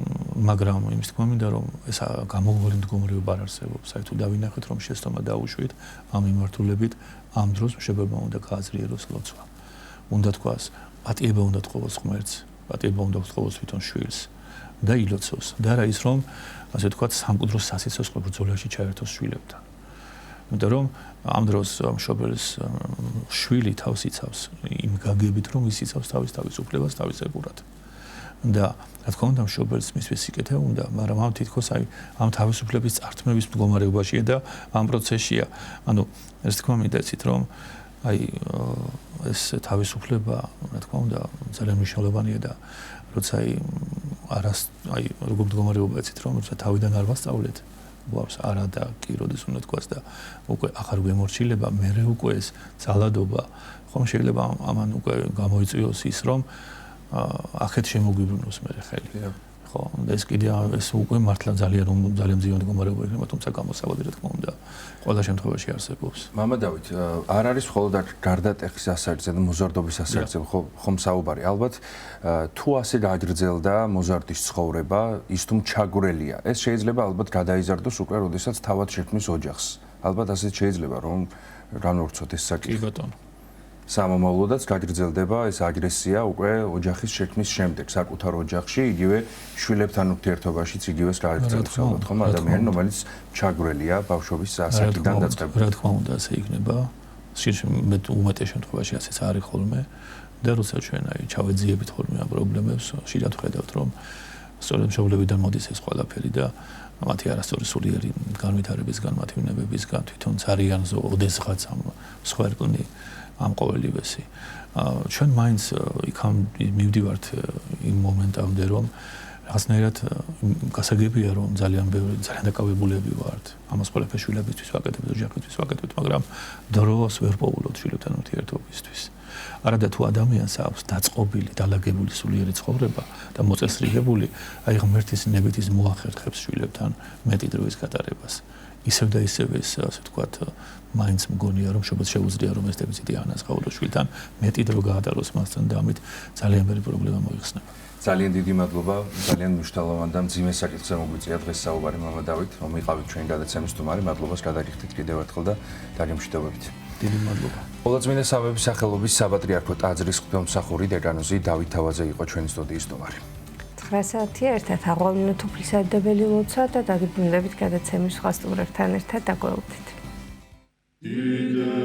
Speaker 6: მაგრამ იმის თქმა მინდა რომ ეს გამოუვალი მდგომარეობა არ არსებობს საერთოდ დავინახეთ რომ შეცდომა დაუშვით ამ მიმართულებით ამ დროს მშობლებმა უნდა გააზრიეროს ლოცვა უნდა თქვას პატიება უნდა თხოვოს ღმერთს პატიება უნდა თხოვოს თვითონ შვილს და ილოცოს და რა ის რომ ასე ვთქვათ სამკვდრო სასიცოცხლო ბრძოლაში ჩაერთოს შვილებთან. იმიტომ რომ ამ დროს მშობელს შვილი თავს იცავს იმ გაგებით რომ ის იცავს თავის თავისუფლებას თავისებურად. და რა თქმა უნდა მშობელს მისვლის სიკეთე უნდა, მაგრამ ამ თითქოს აი ამ თავისუფლების წართმევის მდგომარეობაშია და ამ პროცესშია. ანუ ეს თქმა მინდა იცით რომ აი ეს თავისუფლება რა თქმა უნდა ძალიან მნიშვნელოვანია და როცა აი როგორ მდგომარეობა იცით რომ როცა თავიდან არ ვასწავლეთ ბავშვს არა და კი როდის უნდა თქვას და უკვე ახარ გვემორჩილება მე უკვე ეს ძალადობა ხომ შეიძლება ამან უკვე გამოიწვიოს ის რომ ახეთ შემოგვიბრუნოს მე ხელი ხო და ეს კიდე ეს უკვე მართლა ძალიან მძიმე მდგომარეობა იქნება თუმცა გამოსავალი რა თქმა უნდა ყველა შემთხვევაში არსებობს.
Speaker 1: მამა დავით, არ არის მხოლოდ გარდატეხის ასარზე და მოზარდობის ასარზე ხომ საუბარი. ალბათ თუ ასე გააგრძელდა მოზარდის ცხოვრება, ის თუ ჩაგვრელია, ეს შეიძლება ალბათ გადაიზარდოს უკვე, როდესაც თავად შექმნის ოჯახს. ალბათ ასე შეიძლება რომ განვრცოთ ეს საკითხი.
Speaker 6: კი ბატონო.
Speaker 1: სამომავლოდაც გაგრძელდება ეს აგრესია უკვე ოჯახის შექმნის შემდეგ, საკუთარ ოჯახში, იგივე შვილებთან ურთიერთობაშიც იგივეს გააგრძელებს ალბათ ხომ ადამიანი, რომელიც ჩაგვრელია ბავშვობის ასაკიდან დაწყებული.
Speaker 6: რა თქმა უნდა, ასე იქნება. მე უმეტეს შემთხვევაში ასეც არის ხოლმე და როცა ჩვენ აი ჩავეძიებით ხოლმე ამ პრობლემებს, შეიძლება ვხედავთ რომ სწორედ მშობლებიდან მოდის ეს ყველაფერი და მათი არასწორი სულიერი განვითარებისგან, მათი ვნებებისგან თვითონ ძალიან ოდესღაც ამ სხვერპლნი ამ ყოველივესი. ჩვენ მაინც იქამ მივდივართ იმ მომენტამდე რომ რაღაცნაირად გასაგებია რომ ძალიან დაკავებულები ვართ. ამას ყველაფერს შვილებისთვის ვაკეთებთ, ოჯახისთვის ვაკეთებთ, მაგრამ დროს ვერ პოულობთ შვილებთან ურთიერთობისთვის. არადა თუ ადამიანს აქვს დაწყობილი, დალაგებული სულიერი ცხოვრება და მოწესრიგებული, აი ღმერთის ნებითის მოახერხებს შვილებთან მეტი დროის გატარებას. ისევ და ისევ ეს ასე ვთქვათ მაინც მგონია რომ შობაც შეუძლია რომ ეს დეფიციტი ანაზღაუროს შვილთან მეტი დრო გაატაროს მასთან და ამით ძალიან ბევრი პრობლემა მოიხსნება.
Speaker 1: ძალიან დიდი მადლობა, ძალიან მნიშვნელოვანი და მძიმე საკითხზე მოგვიწია დღეს საუბარი მამა დავით, რომ იყავით ჩვენ გადაცემის სტუმარი, მადლობას გადაგიხდით კიდევ ერთხელ და დაგემშვიდობებით.
Speaker 6: დიდი მადლობა.
Speaker 1: ყოვლადწმინდა სამების სახელობის საპატრიარქო ტაძრის ღვთისმსახური დეკანოზი დავით თავაძე იყო ჩვენი სტუდიის სტუმარი.
Speaker 2: 9 საათია ერთად აღვნიშნოთ უფლისადებელი ლოცვა და დაგიბრუნდებით გადაცემის სხვა სტუმრებთან ერთად დაგვეულდით.
Speaker 7: Giga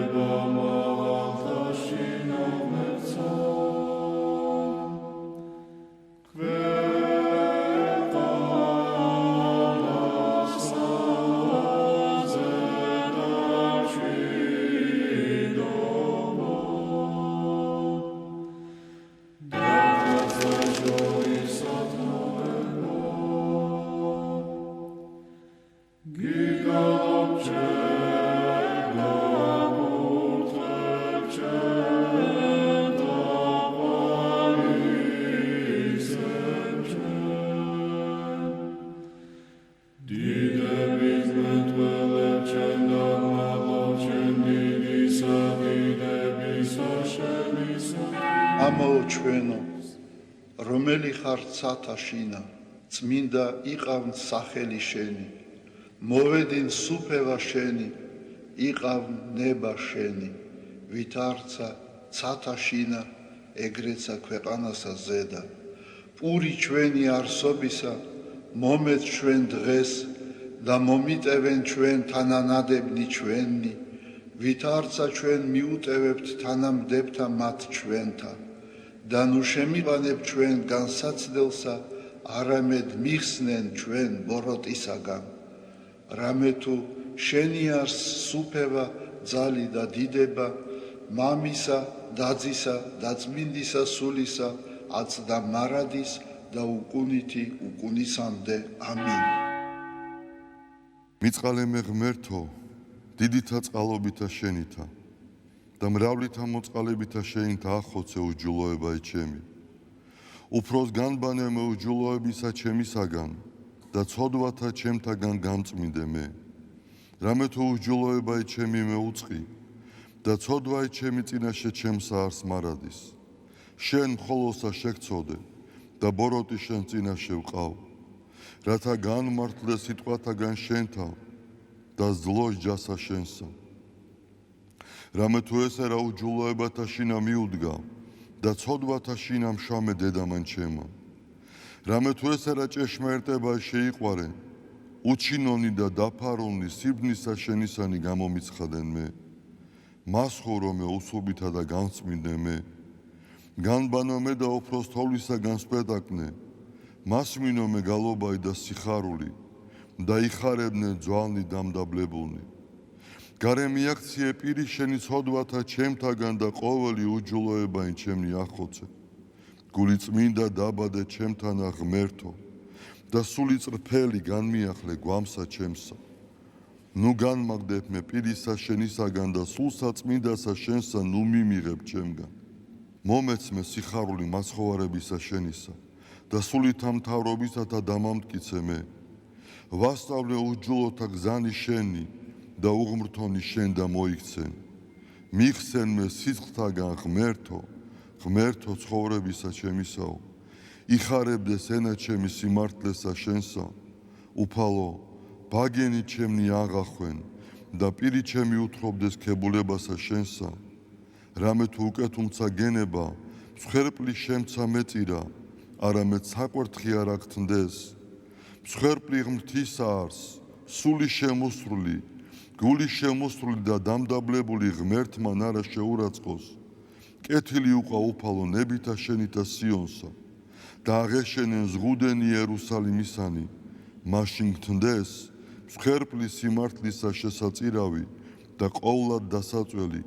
Speaker 4: სურმელი ხარ ცათაშინა, წმინდა იყავ სახელი შენი, მოვედინ სუფევა შენი, იყავ ნება შენი, ვით არცა ცათაშინა, ეგრეცა ქვეყანასა ზედა, პური ჩვენი არსობისა, მომეც ჩვენ დღეს და მომიტევენ ჩვენ თანანადებნი ჩვენი, ვით არცა ჩვენ მიუტევებთ თანამდებთა მათ ჩვენთა, და ნუ შემიყანებ ჩვენ განსაცდელსა, არამედ მიხსნენ ჩვენ ბოროტისაგან. რამე თუ შენი არს სუფევა, ძალი და დიდება, მამისა, დაძისა და წმინდისა სულისა, აწდა მარადის და უკუნითი უკუნისამდე. ამინ.
Speaker 7: მიწყალე მე ღმერთო, დიდითა წყალობითა შენითა და მრავლითა მოწყალებითა შენითა ახოცე უჯულოებაი ჩემი. უფროს განბანე მე უჯულოებისა ჩემისაგან და ცოდვათა ჩემთაგან გამწმინდე მე. რამე თუ უჯულოებაი ჩემი მე უწყი და ცოდვაი ჩემი წინაშე ჩემსა არს მარადის. შენ მხოლოსა შეგწოდე და ბოროტი შენ წინაშე ვყავ. რათა განმართლე სიტყვათაგან შენთა და ზლოს ჯასა შენსა. რამე თუ ესე რა უჯულოებათა შინა მიუდგა და ცოდვათა შინა მშამე დედამან ჩემო. რამე თუ ესე რა ჭეშმარიტება შეიყვარე, უჩინონი და დაფარონი სიბნისა შენისანი გამომიცხადენ მე. მასხურო მე უსუბითა და განწმინდე მე. განბანო მე და უფროს თოვლისა განსპეტაკნე. მასმინო მე გალობაი და სიხარული და იხარებდნენ ძვალნი დამდაბლებულნი. გარე მიაქციე პირი შენი ცოდვათა ჩემთაგან და ყოველი უჯულოებაი ჩემნი ახოცე. გული წმინდა დაბადე ჩემთანა ღმერთო და სული წრფელი განმიახლე გვამსა ჩემსა. ნუ განმაგდებ მე პირისა შენისაგან და სულსა წმინდასა შენსა ნუ მიმიღებ ჩემგან. მომეც მე სიხარული მაცხოვარებისა შენისა და სულითა მთავრობისათა დამამტკიცე მე. ვასწავლე უჯულოთა გზანი შენი და უღმრთონი შენ და მოიქცენ. მიხსენ მე სიცხთაგან ღმერთო, ღმერთო ცხოვრებისა ჩემისაო. იხარებდეს ენა ჩემი სიმართლესა შენსა. უფალო, ბაგენი ჩემნი აღახვენ და პირი ჩემი უთხრობდეს ქებულებასა შენსა. რამე თუ უკეთუმცა გენება, მსხვერპლი შემცა მეწირა, არამედ საკვერთხი არ აგთნდეს. მსხვერპლი ღმრთისა არს, სული შემოსრული, გული შემოსრული და დამდაბლებული ღმერთმან არა შეურაცხყოს. კეთილი უყვა უფალო ნებითა შენითა სიონსა და აღეშენენ ზღუდენი იერუსალიმისანი. მაშინ გთნდეს მსხვერპლი სიმართლისა შესაწირავი და ყოვლად დასაწველი.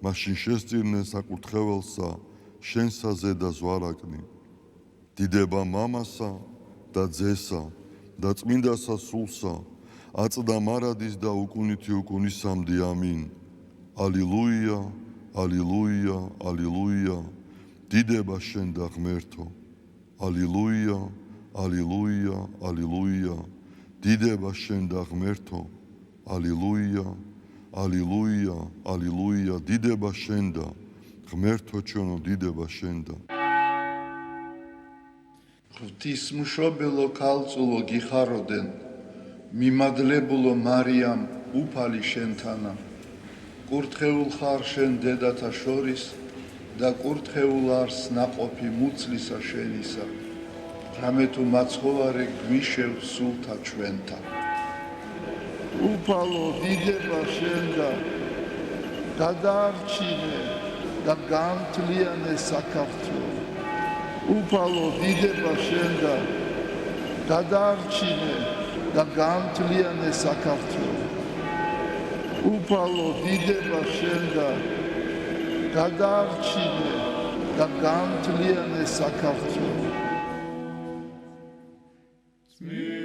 Speaker 7: მაშინ შესწირნენ საკურთხეველსა შენსა ზედა ზვარაკნი. დიდება მამასა და ძესა და წმინდასა სულსა, აწდა მარადის და უკუნითი უკუნისამდე. ამინ. ალილუია, ალილუია, ალილუია. დიდება შენ და ღმერთო. ალილუია, ალილუია, ალილუია. დიდება შენ და ღმერთო. ალილუია, ალილუია, ალილუია. დიდება შენ და ღმერთო ჩვენო, დიდება შენ და.
Speaker 4: ღვთისმშობელო ქალწულო გიხაროდენ, მიმადლებულო მარიამ უფალი შენთანა. კურთხეულ ხარ შენ დედათა შორის და კურთხეულ არს ნაყოფი მუცლისა შენისა. რამე თუ მაცხოვარე გვიშევ სულთა ჩვენთა. უფალო დიდება შენ და გადაარჩინე და გამთლიანე საქართველო. უფალო დიდება შენ და გადაარჩინე და გამთლიანე საქართველო. უფალო დიდება შენ და გადაარჩინე და გამთლიანე საქართველო.
Speaker 8: Amen.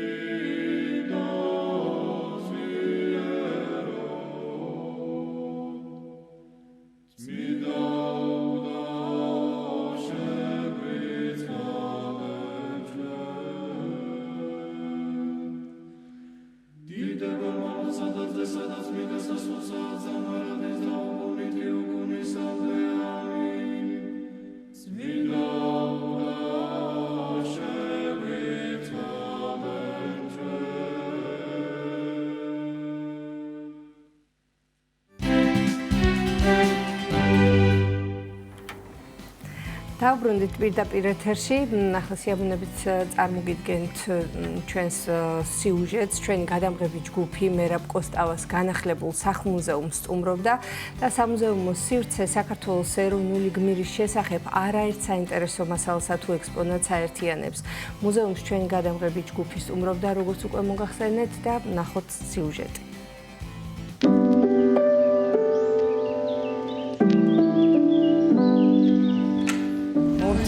Speaker 2: საუბრობთ პირდაპირ ეთერში, ახლა სიამოვნებით წარმოგიდგენთ ჩვენს სიუჟეტს, ჩვენი გადამღები ჯგუფი მერაბ კოსტავას განახლებულ სახლ-მუზეუმს სტუმრობდა და სამუზეუმო სივრცე საქართველოს ეროვნული გმირის შესახებ არაერთ საინტერესო მასალასა თუ ექსპონატს აერთიანებს. მუზეუმს ჩვენი გადამღები ჯგუფი სტუმრობდა, როგორც უკვე მოგახსენეთ და ნახოთ სიუჟეტი.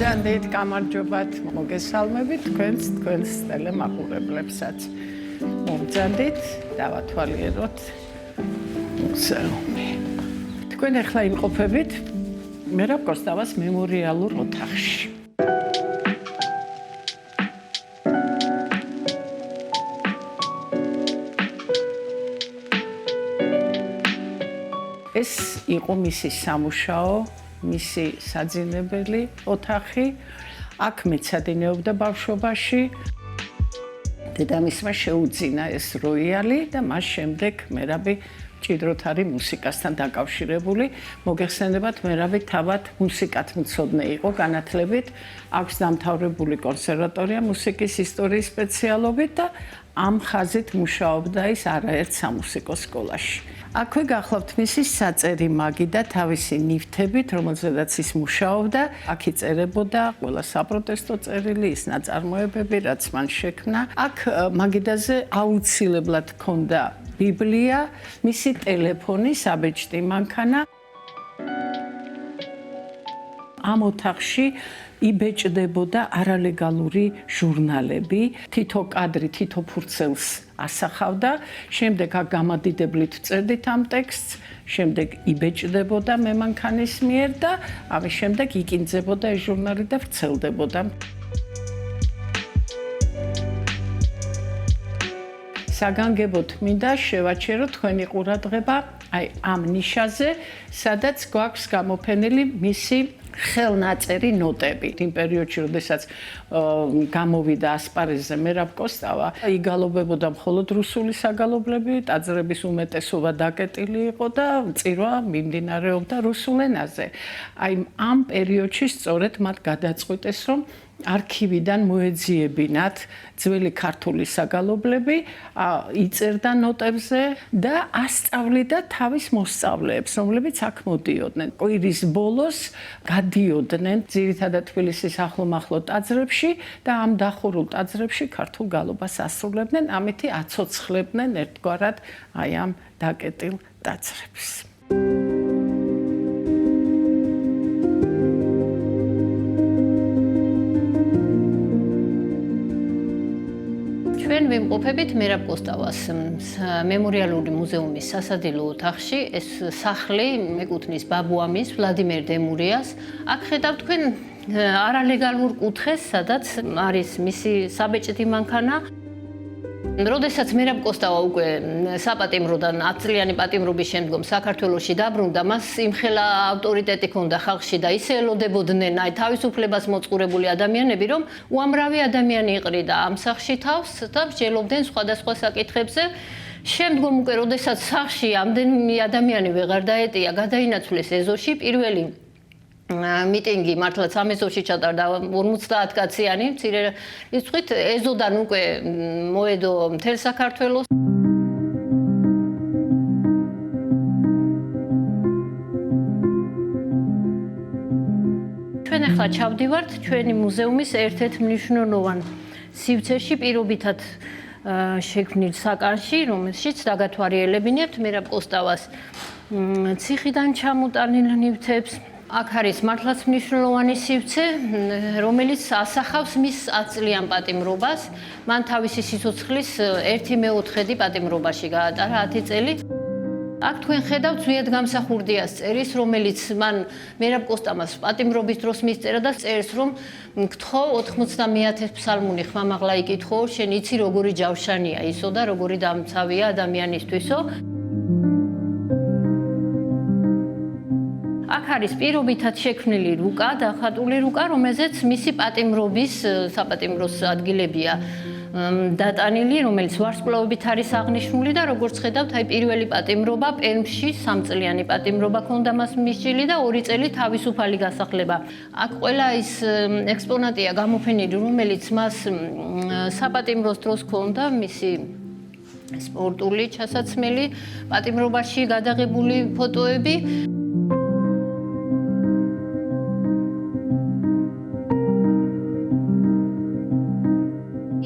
Speaker 8: ძალიან გამარჯობათ, მოგესალმებით თქვენს ტელემაყურებლებსაც. მომძანდით, დავათვალიეროთ მუზეუმი. თქვენ ახლა იმყოფებით მერაბ კოსტავას მემორიალურ ოთახში. ეს იყო მისი სამუშაო, მისი საძინებელი ოთახი. აქ მეცადინეობდა ბავშვობაში. დედამისმა შეუძინა ეს როიალი და მას შემდეგ მერაბი მჭიდროდ არის მუსიკასთან დაკავშირებული. მოგეხსენებათ, მერაბი თავად მუსიკათმცოდნე იყო განათლებით. აქვს დამთავრებული კონსერვატორია მუსიკის ისტორიის სპეციალობით და ამ ხაზით მუშაობდა ის არაერთ სამუსიკო სკოლაში. აქვე გახლავთ მისი საწერი მაგი და თავისი ნივთებით, რომელზედაც ის მუშაობდა. აქ იწერებოდა ყველა საპროტესტო წერილი, ის ნაწარმოებები, რაც მან შექმნა. აქ მაგიდაზე აუცილებლად ჰქონდა ბიბლია, მისი ტელეფონი, საბეჭდი მანქანა. ამ ოთახში იბეჭდებოდა არალეგალური ჟურნალები, თითო კადრი, თითო ფურცელს ასახავდა, შემდეგ აქ გამადიდებლით წერდით ამ ტექსტს, შემდეგ იბეჭდებოდა მემანქანის მიერ და ამის შემდეგ იკინძებოდა ეს ჟურნალი და ვრცელდებოდა. საგანგებოდ მინდა შევაჩერო თქვენი ყურადღება აი ამ ნიშაზე, სადაც გვაქვს გამოფენილი მისი ხელნაწერი ნოტები. იმ პერიოდში, როდესაც გამოვიდა ასპარეზზე მერაბ კოსტავა, იგალობებოდა მხოლოდ რუსული საგალობლები, ტაძრების უმეტესობა დაკეტილი იყო და წირვა მიმდინარეობდა რუსულ ენაზე. აი ამ პერიოდში სწორედ მათ გადაწყვიტეს, რომ არქივიდან მოეძიებინათ ძველი ქართული საგალობლები, იწერდა ნოტებზე და ასწავლიდა თავის მოსწავლეებს, რომლებიც აქ მოდიოდნენ. კვირის ბოლოს გადიოდნენ ძირითადად თბილისის ახლომახლო ტაძრებში და ამ დახურულ ტაძრებში ქართულ გალობას ასრულებდნენ, ამით აცოცხლებდნენ ერთგვარად აი ამ დაკეტილ ტაძრებს.
Speaker 9: ჩვენ ვიმყოფებით მერაბ კოსტავას მემორიალური მუზეუმის სასადილო ოთახში. ეს სახლი ეკუთვნის ბაბუამის ვლადიმერ დემურიას. აქ ხედავთ თქვენ არალეგალურ კუთხეს, სადაც არის მისი საბეჭდი მანქანა. როდესაც მერაბ კოსტავა უკვე საპატიმროდან 10 წლიანი პატიმრობის შემდგომ საქართველოში დაბრუნდა, მას იმხელა ავტორიტეტი ჰქონდა ხალხში და ისე ელოდებოდნენ აი თავისუფლებას მოწყურებული ადამიანები, რომ უამრავი ადამიანი იყრიდა ამ სახლში თავს და მსჯელობდნენ სხვადასხვა საკითხებზე. შემდგომ უკვე როდესაც სახლში ამდენი ადამიანი ვეღარ დაეტია, გადაინაცვლეს ეზოში პირველი მიტინგი მართლაც ამ ეზოში ჩატარდა 50 კაციანი, მცირე რიცხვით ეზოდან უკვე მოედო მთელ საქართველოს. ჩვენ ახლა ჩავდივართ ჩვენი მუზეუმის ერთ-ერთ მნიშვნელოვან სივრცეში, პირობითად შექმნილ საკანში, რომელშიც დაგათვალიერებინებთ მერაბ კოსტავას ციხიდან ჩამოტანილ ნივთებს. აქ არის მართლაც მნიშვნელოვანი სივრცე, რომელიც ასახავს მის 10 წლიან პატიმრობას. მან თავისი სიცოცხლის 1/4 პატიმრობაში გაატარა 10 წელი. აქ თქვენ ხედავთ ზვიად გამსახურდიას წერის, რომელიც მან მერაბ კოსტავას პატიმრობის დროს მისწერა და წერს, რომ გთხოვ 90-1000 ფსალმუნი ხმამაღლა იკითხო, შენ იცი როგორი ჯავშანია ისო და როგორი დამცავია ადამიანისთვისო. აქ არის პირობითად შექმნილი რუკა, დახატული რუკა, რომელზეც მისი პატიმრობის, საპატიმროს ადგილებია დატანილი, რომელიც ვარსკვლავებით არის აღნიშნული და როგორც ხედავთ, აი პირველი პატიმრობა პერმში 3 წლიანი პატიმრობა ქონდა მას მისჯილი და 2 წელი თავისუფალი გასახლება. აქ ყველა ის ექსპონატია გამოფენილი, რომელიც მას საპატიმროს დროს ქონდა, მისი სპორტული ჩასაცმელი, პატიმრობაში გადაღებული ფოტოები.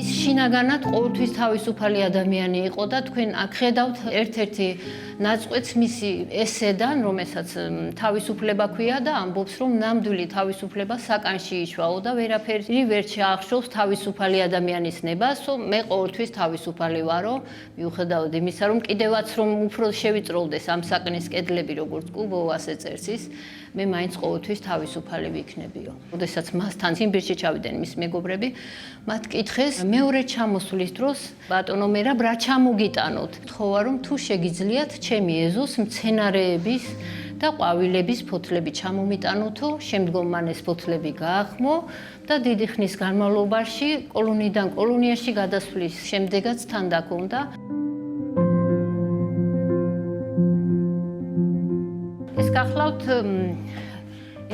Speaker 9: შინაგანად ყოველთვის თავისუფალი ადამიანი იყო და თქვენ აქ ხედავთ ერთ-ერთი ნაწყვეტს მისი ესედან, რომელსაც თავისუფლება ქვია და ამბობს, რომ ნამდვილი თავისუფლება საკანში იშვაო და ვერაფერი ვერ შეახშობს თავისუფალი ადამიანის ნებას, მე ყოველთვის თავისუფალი ვარო, მიუხედავად იმისა, რომ კიდევაც რომ უფრო შევიწროვდეს ამ საკნის კედლები, როგორც კუბო, ასე წერს ის, მე მაინც ყოველთვის თავისუფალი ვიქნებიო. როდესაც მასთან ციმბირში ჩავიდნენ მის მეგობრები, მათ კითხეს მეორე ჩამოსვლის დროს, ბატონო მერაბ, რა ჩამოგიტანოთ? თხოვა რომ თუ შეგიძლიათ ჩემი ეზოს მცენარეების და ყვავილების ფოთლები ჩამომიტანოთო, შემდგომ მან ეს ფოთლები გაახმო და დიდი ხნის განმავლობაში კოლონიიდან კოლონიაში გადასვლის შემდეგაც თან დაკონდა. ეს გახლავთ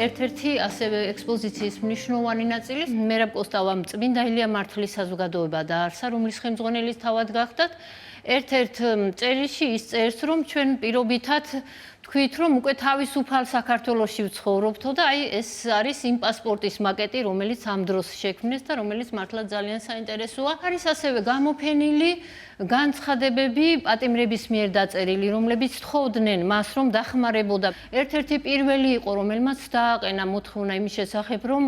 Speaker 9: ერთ-ერთი ასევე ექსპოზიციის მნიშვნელოვანი ნაწილი. მერაბ კოსტავამ წმინდა ილია მართლის საზოგადოება დაარსა, რომლის ხელმძღვანელის თავად გახდათ. ერთ-ერთ წერილში ის წერს, რომ ჩვენ პირობითად თქვით, რომ უკვე თავისუფალ საქართველოში ვცხოვრობთო და აი ეს არის იმ პასპორტის მაკეტი, რომელიც ამ დროს შექმნეს და რომელიც მართლა ძალიან საინტერესოა. არის ასევე გამოფენილი განცხადებები პატიმრების მიერ დაწერილი, რომლებიც თხოვდნენ მას, რომ დახმარებოდა. ერთ-ერთი პირველი იყო, რომელმაც დააყენა მოთხოვნა იმის შესახებ, რომ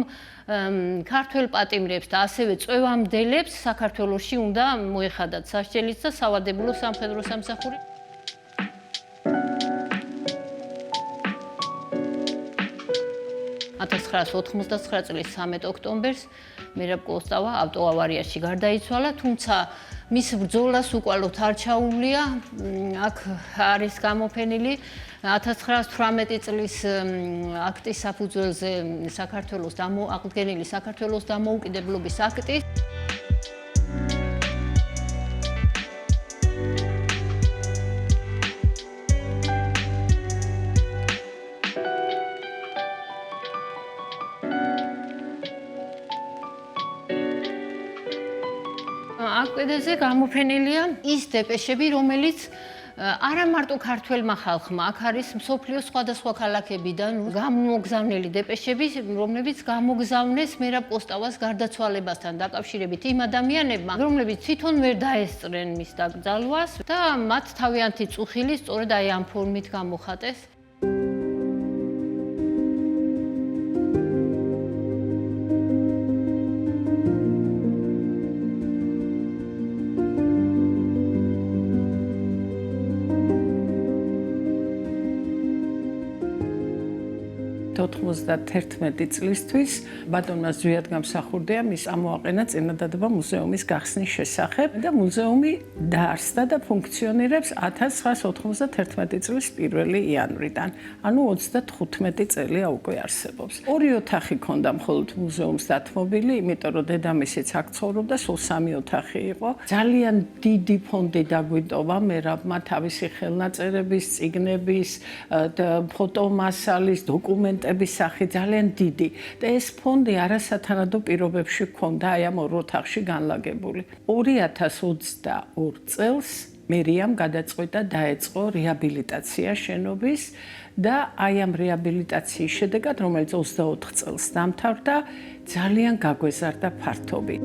Speaker 9: ქართველ პატიმრებს და ასევე წვევამდელებს საქართველოში უნდა მოეხადათ სასჯელიც და სავალდებულო სამხედრო სამსახური. 1989 წლის 13 ოქტომბერს მერაბ კოსტავა ავტოავარიაში გარდაიცვალა, თუმცა მის ბრძოლას უკვალოდ არ ჩაუვლია. აქ არის გამოფენილი 1918 წლის აქტის საფუძველზე საქართველოს აღდგენილი საქართველოს დამოუკიდებლობის აქტი. აკედეზე გამოფენილია ის დეპეშები, რომელიც არა მარტო ქართველმა ხალხმა, აქ არის მსოფლიოს სხვადასხვა ქალაქებიდან გამოგზავნილი დეპეშები, რომლებიც გამოგზავნეს მერაბ კოსტავას გარდაცვალებასთან დაკავშირებით იმ ადამიანებმა, რომლებიც თვითონ ვერ დაესწრენ მის დაკრძალვას და მათ თავიანთი წუხილი სწორედ აი ამ ფორმით გამოხატეს. წლისთვის ბატონმა ზვიად გამსახურდია მის ამოაყენა წინადადება მუზეუმის გახსნის შესახებ და მუზეუმი დაარსდა და ფუნქციონირებს 1991 წლის 1 იანვრიდან, ანუ 35 წელია უკვე არსებობს. 2 ოთახი ქონდა მხოლოდ მუზეუმს დათმობილი, იმიტომ რომ დედამისიც აქ ცხოვრობდა, სულ 3 ოთახი იყო. ძალიან დიდი ფონდი დაგვიტოვა მერაბმა თავისი ხელნაწერების, წიგნების, ფოტომასალის, დოკუმენტების სახით ძალიან დიდი და ეს ფონდი არასათანადო პირობებში ჰქონდა აი ამ 2 ოთახში განლაგებული. 2022 წელს მერიამ გადაწყვიტა დაეწყო რეაბილიტაცია შენობის და აი ამ რეაბილიტაციის შედეგად, რომელიც 24 წელს დამთავრდა, ძალიან გაგვეზარდა ფართობი.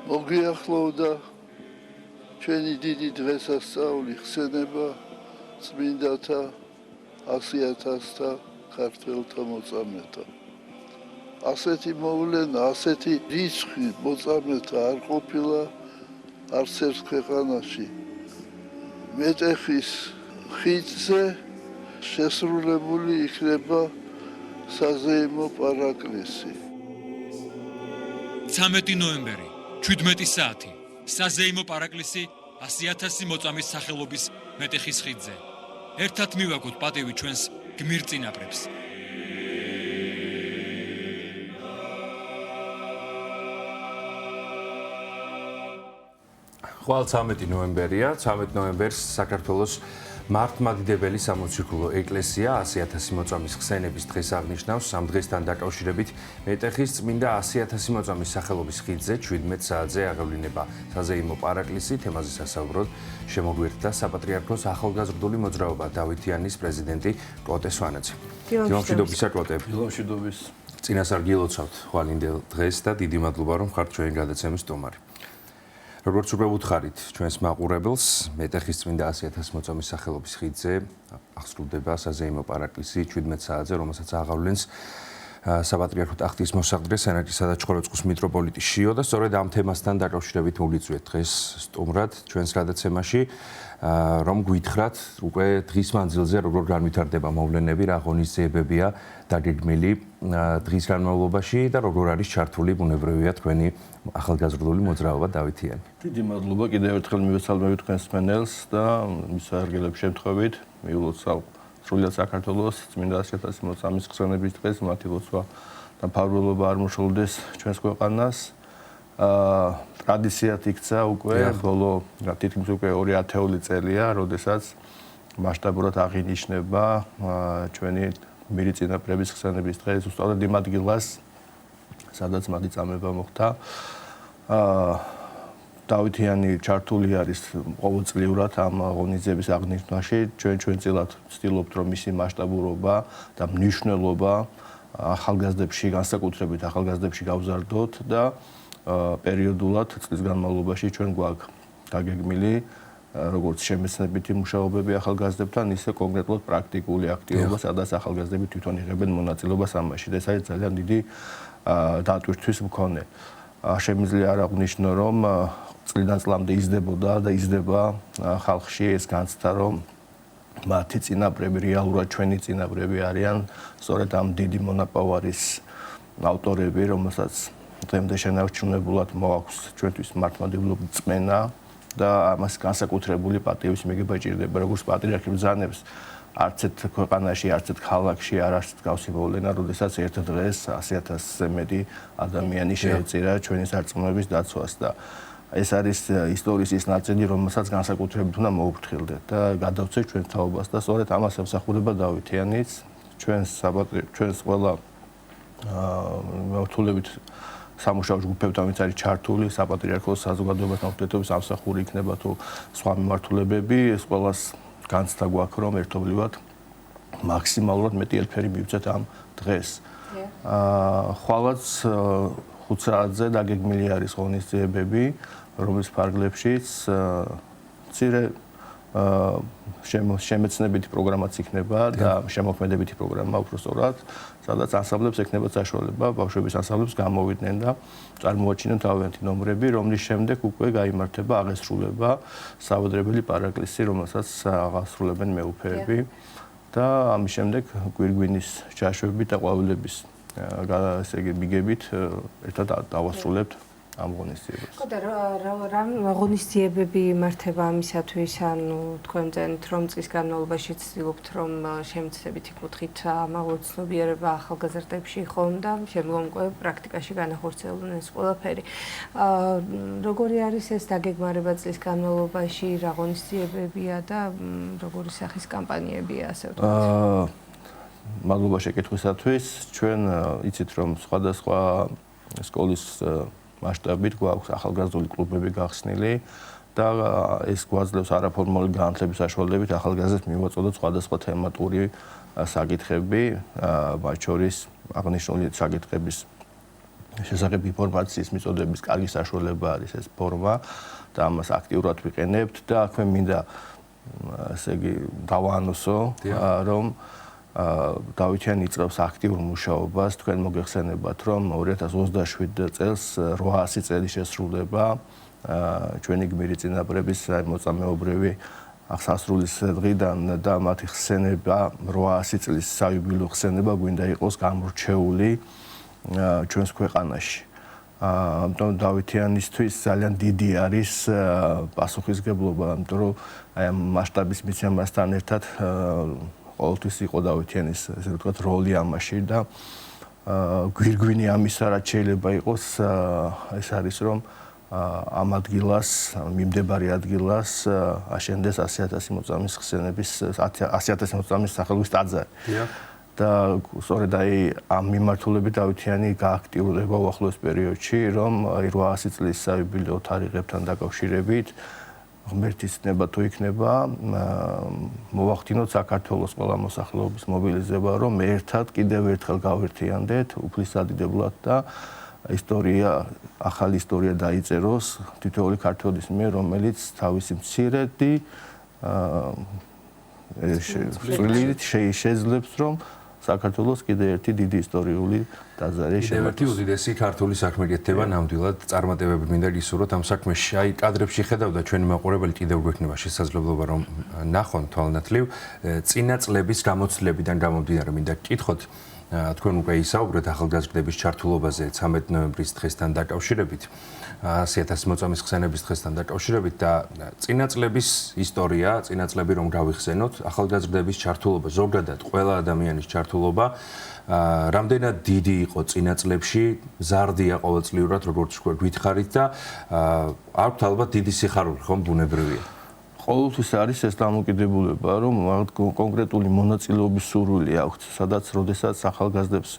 Speaker 4: მოგიახლოვდა ჩვენი დიდი დღესასწაული ხსენება წმინდათა 100,000-თა ქართველთა მოწამეთა. ასეთი მოვლენა, ასეთი რიცხვი მოწამეთა არ ყოფილა არც ერთ ქვეყანაში. მეტეხის ხიდზე შესრულებული იქნება საზეიმო პარაკლისი.
Speaker 5: 13 ნოემბერი, 17 საათი. საზეიმო პარაკლისი 100,000 მოწამის სახელობის მეტეხის ხიდზე. ერთად მივაგოთ პატივი ჩვენს გმირ წინაპრებს.
Speaker 1: ხვალ 13 ნოემბერია, 13 ნოემბერს საქართველოს მართლმადიდებელი სამოციქულო ეკლესია 100,000 მოწამის ხსენების დღეს აღნიშნავს. ამ დღესთან დაკავშირებით მეტეხის წმინდა 100,000 მოწამის სახელობის ხიდზე 17 საათზე აღევლინება საზეიმო პარაკლისი. თემაზე სასაუბროდ შემოგვიერთდა საპატრიარქოს ახალგაზრდული მოძრაობა დავითიანის პრეზიდენტი კლოტე სვანაძე. დილომშვიდობისა კლოტე.
Speaker 10: დილომშვიდობის.
Speaker 1: წინასწარ გილოცავთ ხვალინდელ დღეს და დიდი მადლობა რომ ხართ ჩვენი გადაცემის სტუმარი. როგორც უკვე უთხარით ჩვენს მაყურებელს, მეტეხის წმინდა 100,000 მოწამის სახელობის ხიდზე აღსრულდება საზეიმო პარაკლისი 17 საათზე, რომელსაც აღავლენს საპატრიარქო ტახტის მოსაყდრე სენაკისა და ჩხოროწყუს მიტროპოლიტი შიო და სწორედ ამ თემასთან დაკავშირებით მოგვიწვიეთ დღეს სტუმრად ჩვენს გადაცემაში, რომ გვითხრათ უკვე დღის მანძილზე როგორ განვითარდება მოვლენები, რა ღონისძიებებია დაგეგმილი დღის განმავლობაში და როგორ არის ჩართული ბუნებრივია თქვენი ახალგაზრდული მოძრაობა დავითიანი.
Speaker 10: დიდი მადლობა კიდევ ერთხელ მივესალმებით თქვენს მენელს და მის ადგილებს შემთხვევით მიულოცავ სრულად საქართველოს წმინდა 100,000 მოწამის ხსენების დღეს მათი ლოცვა და მფარველობა არ მოშორდეს ჩვენს ქვეყანას. ტრადიციად იქცა უკვე ბოლო თითქმის უკვე 2 ათეული წელია, როდესაც მასშტაბურად აღინიშნება ჩვენი გმირი წინაპრების ხსენების დღე, უბრალოდ იმ ადგილას, სადაც მათი წამება მოხდა. დავითიანი ჩართული არის ყოველწლიურად ამ ღონისძიების აღნიშვნაში. ჩვენ ვცდილობთ, რომ მისი მასშტაბურობა და მნიშვნელობა ახალგაზრდებში, განსაკუთრებით ახალგაზრდებში გავზარდოთ და პერიოდულად წლის განმავლობაში ჩვენ გვაქვს დაგეგმილი როგორც შემეცნებითი მუშაობები ახალგაზრდებთან, ისე კონკრეტულად პრაქტიკული აქტივობა, სადაც ახალგაზრდები თვითონ იღებენ მონაწილეობას ამაში. ეს არის ძალიან დიდი დატვირთვის მქონე. შემიძლია არ აღვნიშნო, რომ წლიდან წლამდე იზრდებოდა და იზრდება ხალხში ეს განცდა, რომ მათი წინაპრები, რეალურად ჩვენი წინაპრები არიან სწორედ ამ დიდი მონაპოვარის ავტორები, რომელსაც დღემდე შენარჩუნებულად მოაქვს ჩვენთვის მართლმადიდებლური წმენა და ამას განსაკუთრებული პატივის მიღება ჭირდება, როგორც პატრიარქი ბრძანებს. არც ერთ ქვეყანაში, არც ერთ ქალაქში არ არის მსგავსი მოვლენა, როდესაც ერთ დღეს 100,000-ზე მეტი ადამიანი შეეწირა ჩვენი სარწმუნოების დაცვას და ეს არის ისტორიის ის ნაწილი, რომელსაც განსაკუთრებით უნდა მოუფრთხილდეთ და გადავწევთ ჩვენს თაობას და სწორედ ამას ემსახურება დავითიანიც, ჩვენს ყველა მართულებით სამუშაო ჯგუფებთან, ვინც არის ჩართული საპატრიარქოს საზოგადოებასთან ურთიერთობის ამსახური იქნება თუ სხვა მიმართულებები, ეს ყველას განცდა გვაქვს, რომ ერთობლივად მაქსიმალურად მეტი ელფერი მივცეთ ამ დღეს. ხვალაც 5 საათზე დაგეგმილი არის ღონისძიებები, რომლის ფარგლებშიც მცირე შემეცნებითი პროგრამაც იქნება და შემოქმედებითი პროგრამა უფრო სწორად, სადაც ანსამბლებს ექნება საშუალება ბავშვების ანსამბლებს გამოვიდნენ და წარმოაჩინონ თავიანთი ნომრები, რომლის შემდეგ უკვე გაიმართება აღესრულება საუდრებელი პარაკლისი, რომელსაც აღასრულებენ მეუფეები და ამის შემდეგ გვირგვინის ჯაშვები და ყვავილების ესე იგი მიგებით ერთად დავასრულებთ ამ ღონისძიებას.
Speaker 2: ხო და რა ღონისძიებები იმართება ამისათვის, ანუ თქვენ ძენთ რომ წლის განმავლობაში ცდილობთ რომ შემეცნებითი კუთხით ამაღლო ცნობიერება ახალგაზრდებში ხომ და შემდგომ უკვე პრაქტიკაში განახორციელონ ეს ყველაფერი. როგორი არის ეს დაგეგმარება წლის განმავლობაში, რა ღონისძიებებია და როგორი სახის კამპანიებია ასე ვთქვათ?
Speaker 10: მადლობა შეკითხვისათვის. ჩვენ იცით რომ სხვადასხვა სკოლის მასშტაბით გვაქვს ახალგაზრდული კლუბები გახსნილი და ეს გვაძლევს არაფორმალური განათლების საშუალებით ახალგაზრდებს მივაწოდოთ სხვადასხვა თემატური საკითხები, მათ შორის აღნიშნული საკითხების შესახებ ინფორმაციის მიწოდების კარგი საშუალება არის ეს ფორმა და ამას აქტიურად ვიყენებთ და აქვე მინდა ესე იგი დავაანონსო, რომ დავითიანი იწყებს აქტიურ მუშაობას. თქვენ მოგეხსენებათ, რომ 2027 წელს 800 წელი შესრულდება ჩვენი გმირი წინაპრების მოწამეობრივი აღსასრულის დღიდან და მათი ხსენება 800 წლის საიუბილეო ხსენება გვინდა იყოს გამორჩეული ჩვენს ქვეყანაში. ამიტომ დავითიანისთვის ძალიან დიდი არის პასუხისგებლობა, ამიტომ რომ აი ამ მასშტაბის მიცემასთან ერთად ყოველთვის იყო დავითიანის ესე ვთქვათ როლი ამაში და გვირგვინი ამისა რაც შეიძლება იყოს ეს არის რომ ამ ადგილას, მიმდებარე ადგილას აშენდეს 100,000 მოწამის ხსენების 100,000 მოწამის სახელობის ტაძარი. და სწორედ აი ამ მიმართულებით დავითიანი გააქტიურდება უახლოეს პერიოდში, რომ 800 წლის საიუბილეო თარიღებთან დაკავშირებით ღმერთის ნება თუ იქნება მოვახდინოთ საქართველოს ყველა მოსახლეობის მობილიზება, რომ ერთად კიდევ ერთხელ გავერთიანდეთ უფლისადიდებლად და ისტორია, ახალი ისტორია დაიწეროს თითოეული ქართველის მიერ, რომელიც თავისი მცირედი შეძლებს, რომ საქართველოს კიდევ ერთი დიდი ისტორიული ტაძარი
Speaker 1: კიდევ ერთი უდიდესი ქართული საქმე გეთება ნამდვილად წარმატებები მინდა გისურვოთ ამ საქმეში. აი კადრებში ხედავდა ჩვენი მაყურებელი კიდევ გვექნება შესაძლებლობა რომ ნახონ თვალნათლივ წინა წლების გამოცდილებიდან გამომდინარე მინდა გკითხოთ თქვენ უკვე ისაუბრეთ ახალგაზრდების ჩართულობაზე 13 ნოემბრის დღესთან დაკავშირებით 100,000 მოწამის ხსენების დღესთან დაკავშირებით და წინა წლების ისტორია, წინა წლები რომ გავიხსენოთ, ახალგაზრდების ჩართულობა, ზოგადად ყველა ადამიანის ჩართულობა რამდენად დიდი იყო წინა წლებში, ზარდია ყოველწლიურად, როგორც თქვენ გითხარით და აქვთ ალბათ დიდი სიხარული, ხომ ბუნებრივია.
Speaker 10: ყოველთვის არის ეს დამოკიდებულება, რომ კონკრეტული მონაწილეობის სურვილი აქვს, სადაც როდესაც ახალგაზრდებს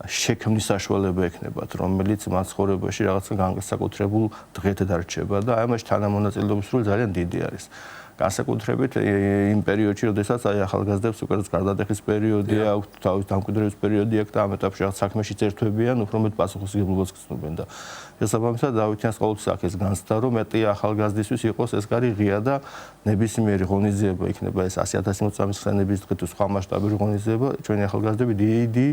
Speaker 10: შექმნის საშუალება ექნებათ, რომელიც მათ ცხოვრებაში რაღაცა განსაკუთრებულ დღედ დარჩება და აი ამაში თანამონაწილეობის სურვილი ძალიან დიდი არის. განსაკუთრებით იმ პერიოდში, როდესაც აი ახალგაზრდებს უკვე გარდატეხის პერიოდი აქვს, თავის დამკვიდრების პერიოდი აქვს და ამ ეტაპში რაღაც საქმეში წერტვებიან, უფრო მეტ პასუხისმგებლობას გრძნობენ და შესაბამისად დავითიანს ყოველთვის აქ ეს განცდა, რომ მეტი ახალგაზრდისთვის იყოს ეს კარი ღია და ნებისმიერი ღონისძიება იქნება ეს 100,000 მოწამის ხსენების დღე თუ სხვა მასშტაბური ღონისძიება, ჩვენი ახალგაზრდები დიდი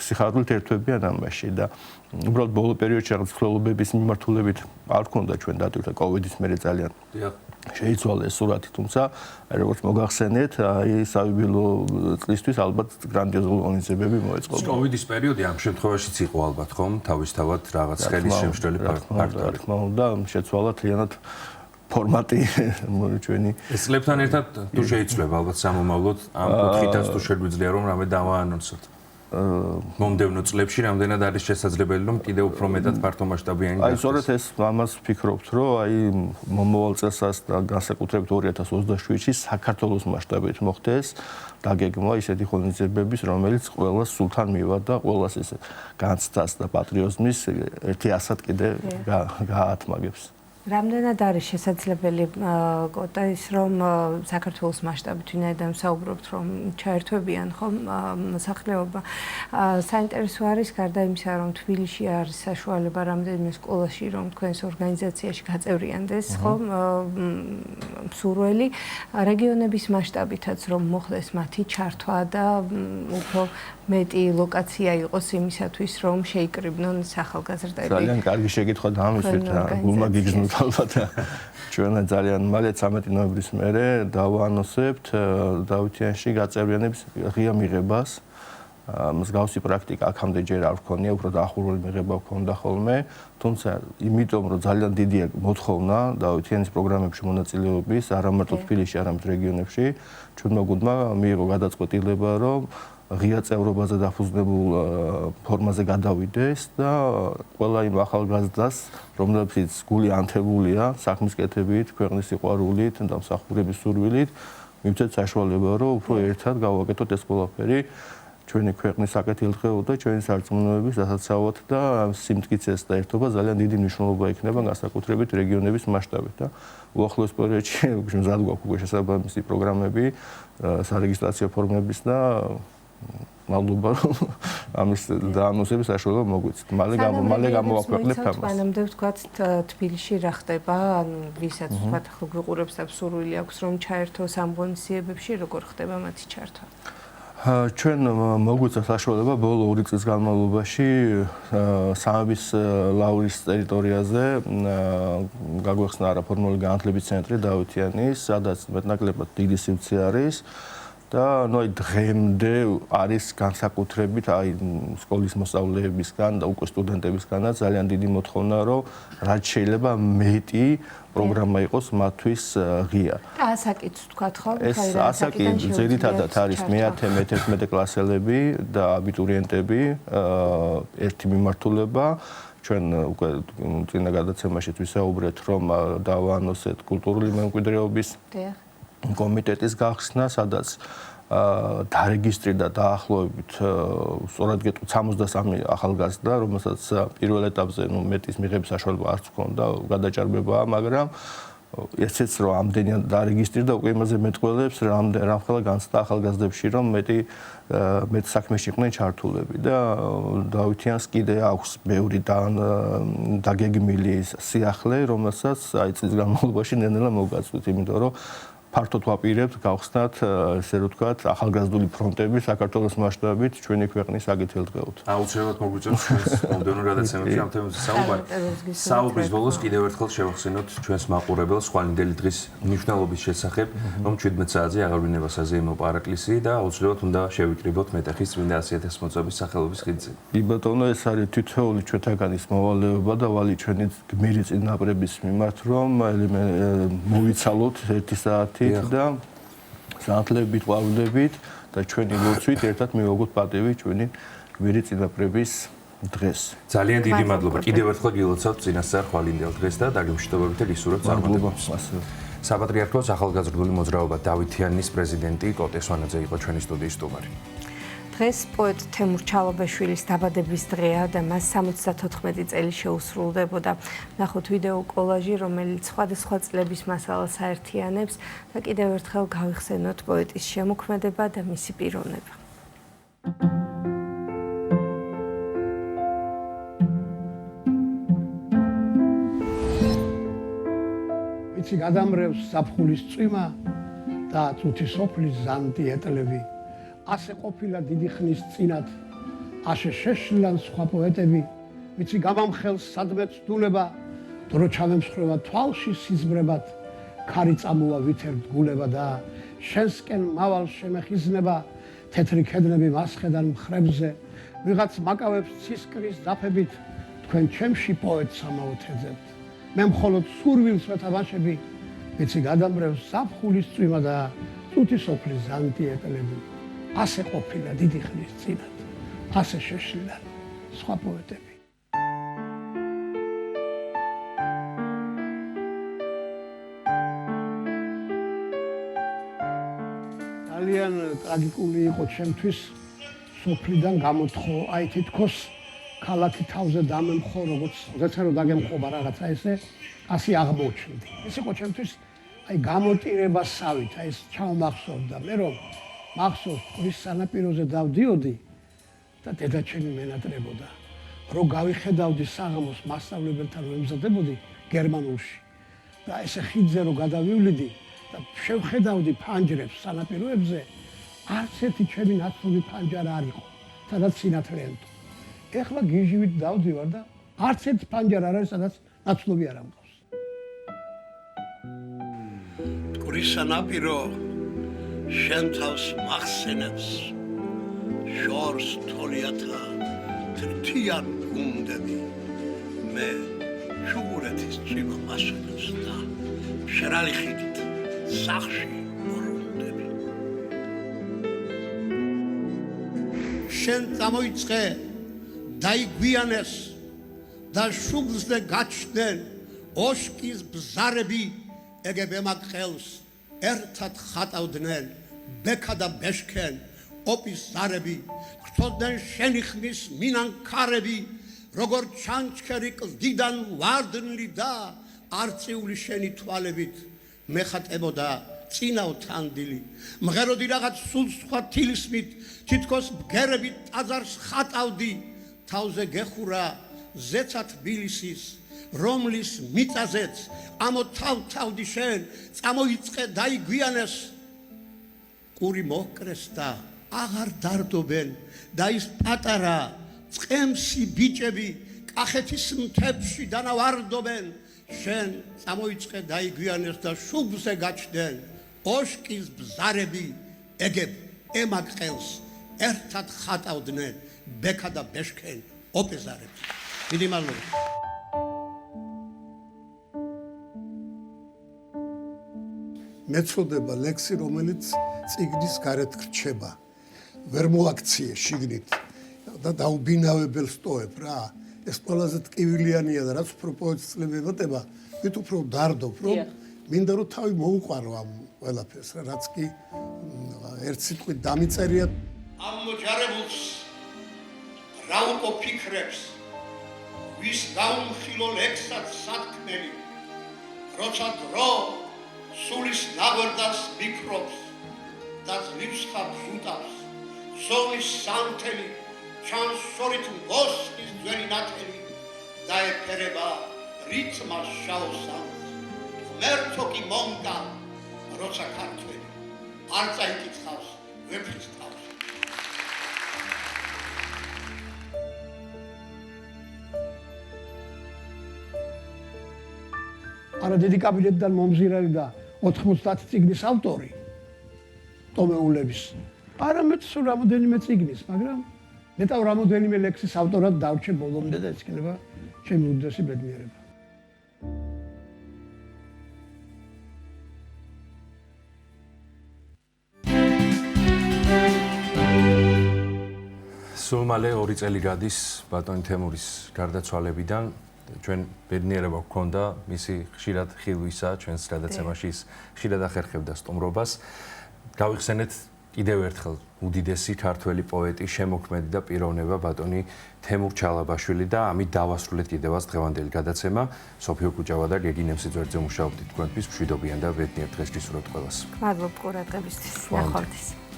Speaker 10: სიხარულით ერთვებიან ამაში და უბრალოდ ბოლო პერიოდში რაღაც ცვლილობების მიმართულებით არ ქონდა ჩვენ დატვირთვა კოვიდის მერე ძალიან შეიცვალა ეს სურათი, თუმცა როგორც მოგახსენეთ, აი საიუბილეო წლისთვის ალბათ გრანდიოზული ღონისძიებები მოეწყობა.
Speaker 1: კოვიდის პერიოდი ამ შემთხვევაშიც იყო ალბათ, ხომ? თავისთავად რაღაც ხელის შემშლელი ფაქტორი.
Speaker 10: თქმა უნდა, შეცვალა თლიანად ფორმატი ჩვენი.
Speaker 1: ეს წლებთან ერთად თუ შეიძლება ალბათ სამომავლოდ ამ კუთხითაც თუ შეგვიძლია რომ რამე დავაანონსოთ. მომდევნო წლებში რამდენად არის შესაძლებელი რომ კიდევ უფრო მეტად ფართომასშტაბიანი
Speaker 10: აი სწორედ ეს ამას ვფიქრობთ რომ აი მომავალ წელსაც და განსაკუთრებით 2027-ში საქართველოს მასშტაბით მოხდეს დაგეგმვა ისეთი ღონისძიებების რომელიც ყველას სულთან მივა და ყველას ეს განცდას და პატრიოტიზმის ერთი ასად კიდე გაათმაგებს.
Speaker 2: რამდენად არის შესაძლებელი კოტა ის რომ საქართველოს მასშტაბით ვინაიდან საუბრობთ რომ ჩაერთვებიან ხომ მოსახლეობა საინტერესო არის გარდა იმისა რომ თბილისში არის საშუალება რამდენიმე სკოლაში რომ თქვენს ორგანიზაციაში გაწევრიანდეს ხომ მსურველი რეგიონების მასშტაბითაც რომ მოხდეს მათი ჩართვა და უფრო მეტი ლოკაცია იყოს იმისათვის რომ შეიკრიბნონ ახალგაზრდები.
Speaker 10: ძალიან კარგი შეკითხვა და ამისთვის გულმა გიგზნოთ ალბათ. ჩვენ ძალიან მალე 13 ნოემბრის მერე დავაანონსებთ დავითიანში გაწევრიანების ღია მიღებას. მსგავსი პრაქტიკა აქამდე ჯერ არ ვქონია, უფრო დაახურული მიღება ვქონდა ხოლმე, თუმცა იმიტომ რომ ძალიან დიდია მოთხოვნა დავითიანის პროგრამებში მონაწილეობის, არა მარტო თბილისში, არამედ რეგიონებში, ჩვენმა გუნდმა მიიღო გადაწყვეტილება, რომ ღია წევრობაზე დაფუძნებულ ფორმაზე გადავიდეს და ყველა იმ ახალგაზრდას, რომლებიც გული ანთებულია საქმის კეთებით, ქვეყნის სიყვარულით და მსახურების სურვილით, მივცეთ საშუალება, რომ უფრო ერთად გავაკეთოთ ეს ყველაფერი ჩვენი ქვეყნის საკეთილდღეო და ჩვენი სარწმუნოების დასაცავად და სიმტკიცეს და ერთობა ძალიან დიდი მნიშვნელობა ექნება განსაკუთრებით რეგიონების მასშტაბით და უახლოეს პერიოდში მზად გვაქვს უკვე შესაბამისი პროგრამები სარეგისტრაციო ფორმების და მადლობა რომ ამის დაანონსების საშუალება მოგვიწევთ. მალე გამოვაქვეყნებთ ამას.
Speaker 2: მანამდე ვთქვათ თბილისში რა ხდება, ანუ ვისაც ვთქვათ ახლა გვიყურებს და სურვილი აქვს რომ ჩაერთოს ამ ღონისძიებებში, როგორ ხდება მათი ჩართვა?
Speaker 10: ჩვენ მოგვიწევთ საშუალება ბოლო 2 წლის განმავლობაში სამების ლავრის ტერიტორიაზე გაგვეხსნა არაფორმალური განათლების ცენტრი დავითიანის, სადაც მეტნაკლებად დიდი სივრცე არის და აი დღემდე არის განსაკუთრებით აი სკოლის მოსწავლეებისგან და უკვე სტუდენტებისგანაც ძალიან დიდი მოთხოვნა, რომ რაც შეიძლება მეტი პროგრამა იყოს მათთვის ღია.
Speaker 2: და ასაკიც თქვათ ხო?
Speaker 10: ეს ასაკი ძირითადად არის მე-11 კლასელები და აბიტურიენტები, ერთი მიმართულება. ჩვენ უკვე წინა გადაცემაშიც ვისაუბრეთ, რომ დავაანონსეთ კულტურული მემკვიდრეობის კომიტეტის გახსნა, სადაც დარეგისტრი და დაახლოებით სწორად გეტყვით 63 ახალგაზრდა, რომელსაც პირველ ეტაპზე მეტის მიღების საშუალება არც ჰქონდა, გადაჭარბებაა, მაგრამ ესეც რომ ამდენი დარეგისტრირდა, უკვე იმაზე მეტყველებს, რამხელა განცდა ახალგაზრდებში, რომ მეტ საქმეში იყვნენ ჩართულები და დავითიანს კიდე აქვს ბევრი დაგეგმილი სიახლე, რომელსაც აი წლის განმავლობაში ნელ-ნელა მოვგაცვით, იმიტომ რომ ფართოდ ვაპირებთ გავხსნათ, ესე რომ ვთქვათ, ახალგაზრდული ფრონტები საქართველოს მასშტაბით ჩვენი ქვეყნის აგითელდღეოდ.
Speaker 1: აუცილებლად მოგვიწევს ჩვენს მომდევნო გადაცემებში ამ თემაზე საუბარი. საუბრის ბოლოს კიდევ ერთხელ შევახსენოთ ჩვენს მაყურებელს ხვალინდელი დღის მნიშვნელობის შესახებ, რომ 17 საათზე აღარ ვინება საზეიმო პარაკლისი და აუცილებლად უნდა შევიკრიბოთ მეტეხის წმინდა 100.000 მოწამის სახელობის ხიდზე.
Speaker 10: კი ბატონო, ეს არის თითოეული ჩვენთაგანის მოვალეობა და ვალი ჩვენი გმირი წინაპრების მიმართ, რომ მოვიცალოთ 1 საათი და საათლებით, ყვავილებით და ჩვენი ლოცვით ერთად მივაგოთ პატივი ჩვენი გმირი წინაპრების დღეს.
Speaker 1: ძალიან დიდი მადლობა. კიდევ ერთხელ გილოცავთ წინასწარ ხვალინდელ დღეს და დაგემშვიდობებით და გისურვებთ წარმატებებს. საპატრიარქოს ახალგაზრდული მოძრაობა დავითიანის პრეზიდენტი კოტე სვანაძე იყო ჩვენი სტუდიის სტუმარი.
Speaker 2: დღეს პოეტ თემურ ჩალობაშვილის დაბადების დღეა და მას 74 წელი შეუსრულდებოდა. ნახოთ ვიდეო კოლაჟი, რომელიც სხვადასხვა წლების მასალას აერთიანებს და კიდევ ერთხელ გავიხსენოთ პოეტის შემოქმედება და მისი პიროვნება.
Speaker 11: ვიცი გადამრევს საფხულის წვიმა და წუთი სოფლის ზანტი ეტლები. ასე ყოფილა დიდი ხნის წინათ, ასე შეშლილან სხვა პოეტები, ვიცი გამამხელს სადმე ცდულება, დრო ჩამემსხვრევა თვალში სიზმრებად, ქარი წამოვა ვითერ დგულება და შენსკენ მავალ შემეხიზნება, თეთრი ქედნები მასხედან მხრებზე, ვიღაც მაკავებს ცისკრის დაფებით, თქვენ ჩემში პოეტს ამაოთეძებთ. მე მხოლოდ სურვილს ვეთაბანშები, ვიცი გადამრევს საფხულის წვიმა და წუთი სოფლის ზანტი ეტლები. ასე ყოფილა დიდი ხნის წინათ, ასე შეშლილან სხვა პოეტები. ძალიან ტრაგიკული იყო ჩემთვის სოფლიდან გამოთხო, აი თითქოს ქალაქი თავზე დამემხო, როგორც ზეცერო დაგემხობა რაღაცა ესე, ასე აღმოჩნდი. ეს იყო ჩემთვის აი გამოტირებასავით, აი ეს ჩავმახსოვდა მე რომ მახსოვს ყრის სანაპიროზე დავდიოდი და დედაჩემი მენატრებოდა. რო გავიხედავდი საღამოს მასწავლებელთან რომ ემზადებოდი გერმანულში და ესე ხიდზე რო გადავივლიდი და შევხედავდი ფანჯრებს სანაპიროებზე, არც ერთი ჩემი ნაცნობი ფანჯარა არ იყო, სადაც სინათლე ენტო. ეხლა გიჟივით დავდივარ და არც ერთი ფანჯარა არ არის, სადაც ნაცნობი არ ამყავს. ყრის სანაპირო შენ თავს მახსენებს შორს თოლიათა თრთიან გუნდები მე შუღურეთის წვიმა მასვენებს და შერალი ხიდით სახში მორუნდები შენ წამოიწყე დაიგვიანეს და შუგზზე გაჩნდნენ ოშკის ბზარები ეგებემაკ ხელს ერთად ხატავდნენ ბექა და ბეშქენ ოპის ზარები ხრთოდნენ შენი ხმის მინანქარები როგორ ჩანჩქერი კლდიდან ვარდნილი და არწიული შენი თვალებით მეხატებოდა წინაო თანდილი მღეროდი რაღაც სულ სხვა თილისმით თითქოს ბგერებით ტაძარს ხატავდი თავზე გეხურა ზეცად თბილისის რომლის მიწაზეც ამოთავთავდი შენ წამოიწყე დაიგვიანეს ყური მოჰკრეს და აღარ დარდობენ და ის პატარა წყემსი ბიჭები კახეთის მთებში დანავარდობენ შენ წამოიწყე დაიგვიანეს და შუბზე გაჩნდნენ ოშკის ბზარები ეგებ ემაგ ყელს ერთად ხატავდნენ ბექა და ბეშქენ ოპეზარებს. დიდი მადლობა. მეწოდება ლექსი, რომელიც წიგნის გარეთ რჩება. ვერ მოაქციე შიგნით და დაუბინავებელ სტოებ რა. ეს ყველაზე ტკივილიანია და რაც უფრო პოეტსწლები ემატება, მით უფრო დარდობ, რომ მინდა რომ თავი მოუყარო ამ ყველაფერს, რაც კი ერთ სიტყვით დამიწერია. ამ მოჯარებულს რა უკო ფიქრებს, ვის გაუმხილო ლექსად სათქმელი, როცა დრო სულის ნაგვერდას მიკრობს და ძლივს ხაბჟუტავს, ზონის სანთელი ჩანს შორით მოსნის ძველი ნათელი და ეფერება რითმას შაოსანს. ღმერთო კი მომდა, როცა ქართველი არ წაიკითხავს ვეფხის თავს. არა დიდი კაბინეტიდან მომზირალი და 90 წიგნის ავტორი ტომეულების. არამედ სულ რამოდენიმე წიგნის, მაგრამ მეტად რამოდენიმე ლექსის ავტორად დავრჩე ბოლომდე და ეს იქნება ჩემი უდიდესი ბედნიერება.
Speaker 1: სულ მალე 2 წელი გადის ბატონი თემურის გარდაცვალებიდან. ჩვენ ბედნიერება გვქონდა მისი ხშირად ხილვისა ჩვენს გადაცემაში ის ხშირად ახერხებდა სტუმრობას. გავიხსენეთ კიდევ ერთხელ უდიდესი ქართველი პოეტი, შემოქმედი და პიროვნება ბატონი თემურ ჩალაბაშვილი და ამით დავასრულეთ კიდევაც დღევანდელი გადაცემა. სოფიო კუჭავა და გეგი ნემსიძვერდზე მუშაობდით თქვენთვის მშვიდობიან და ბედნიერ დღეს გისურვებთ ყველას.
Speaker 2: მადლობ ყურადღებისთვის. ნახვამდის.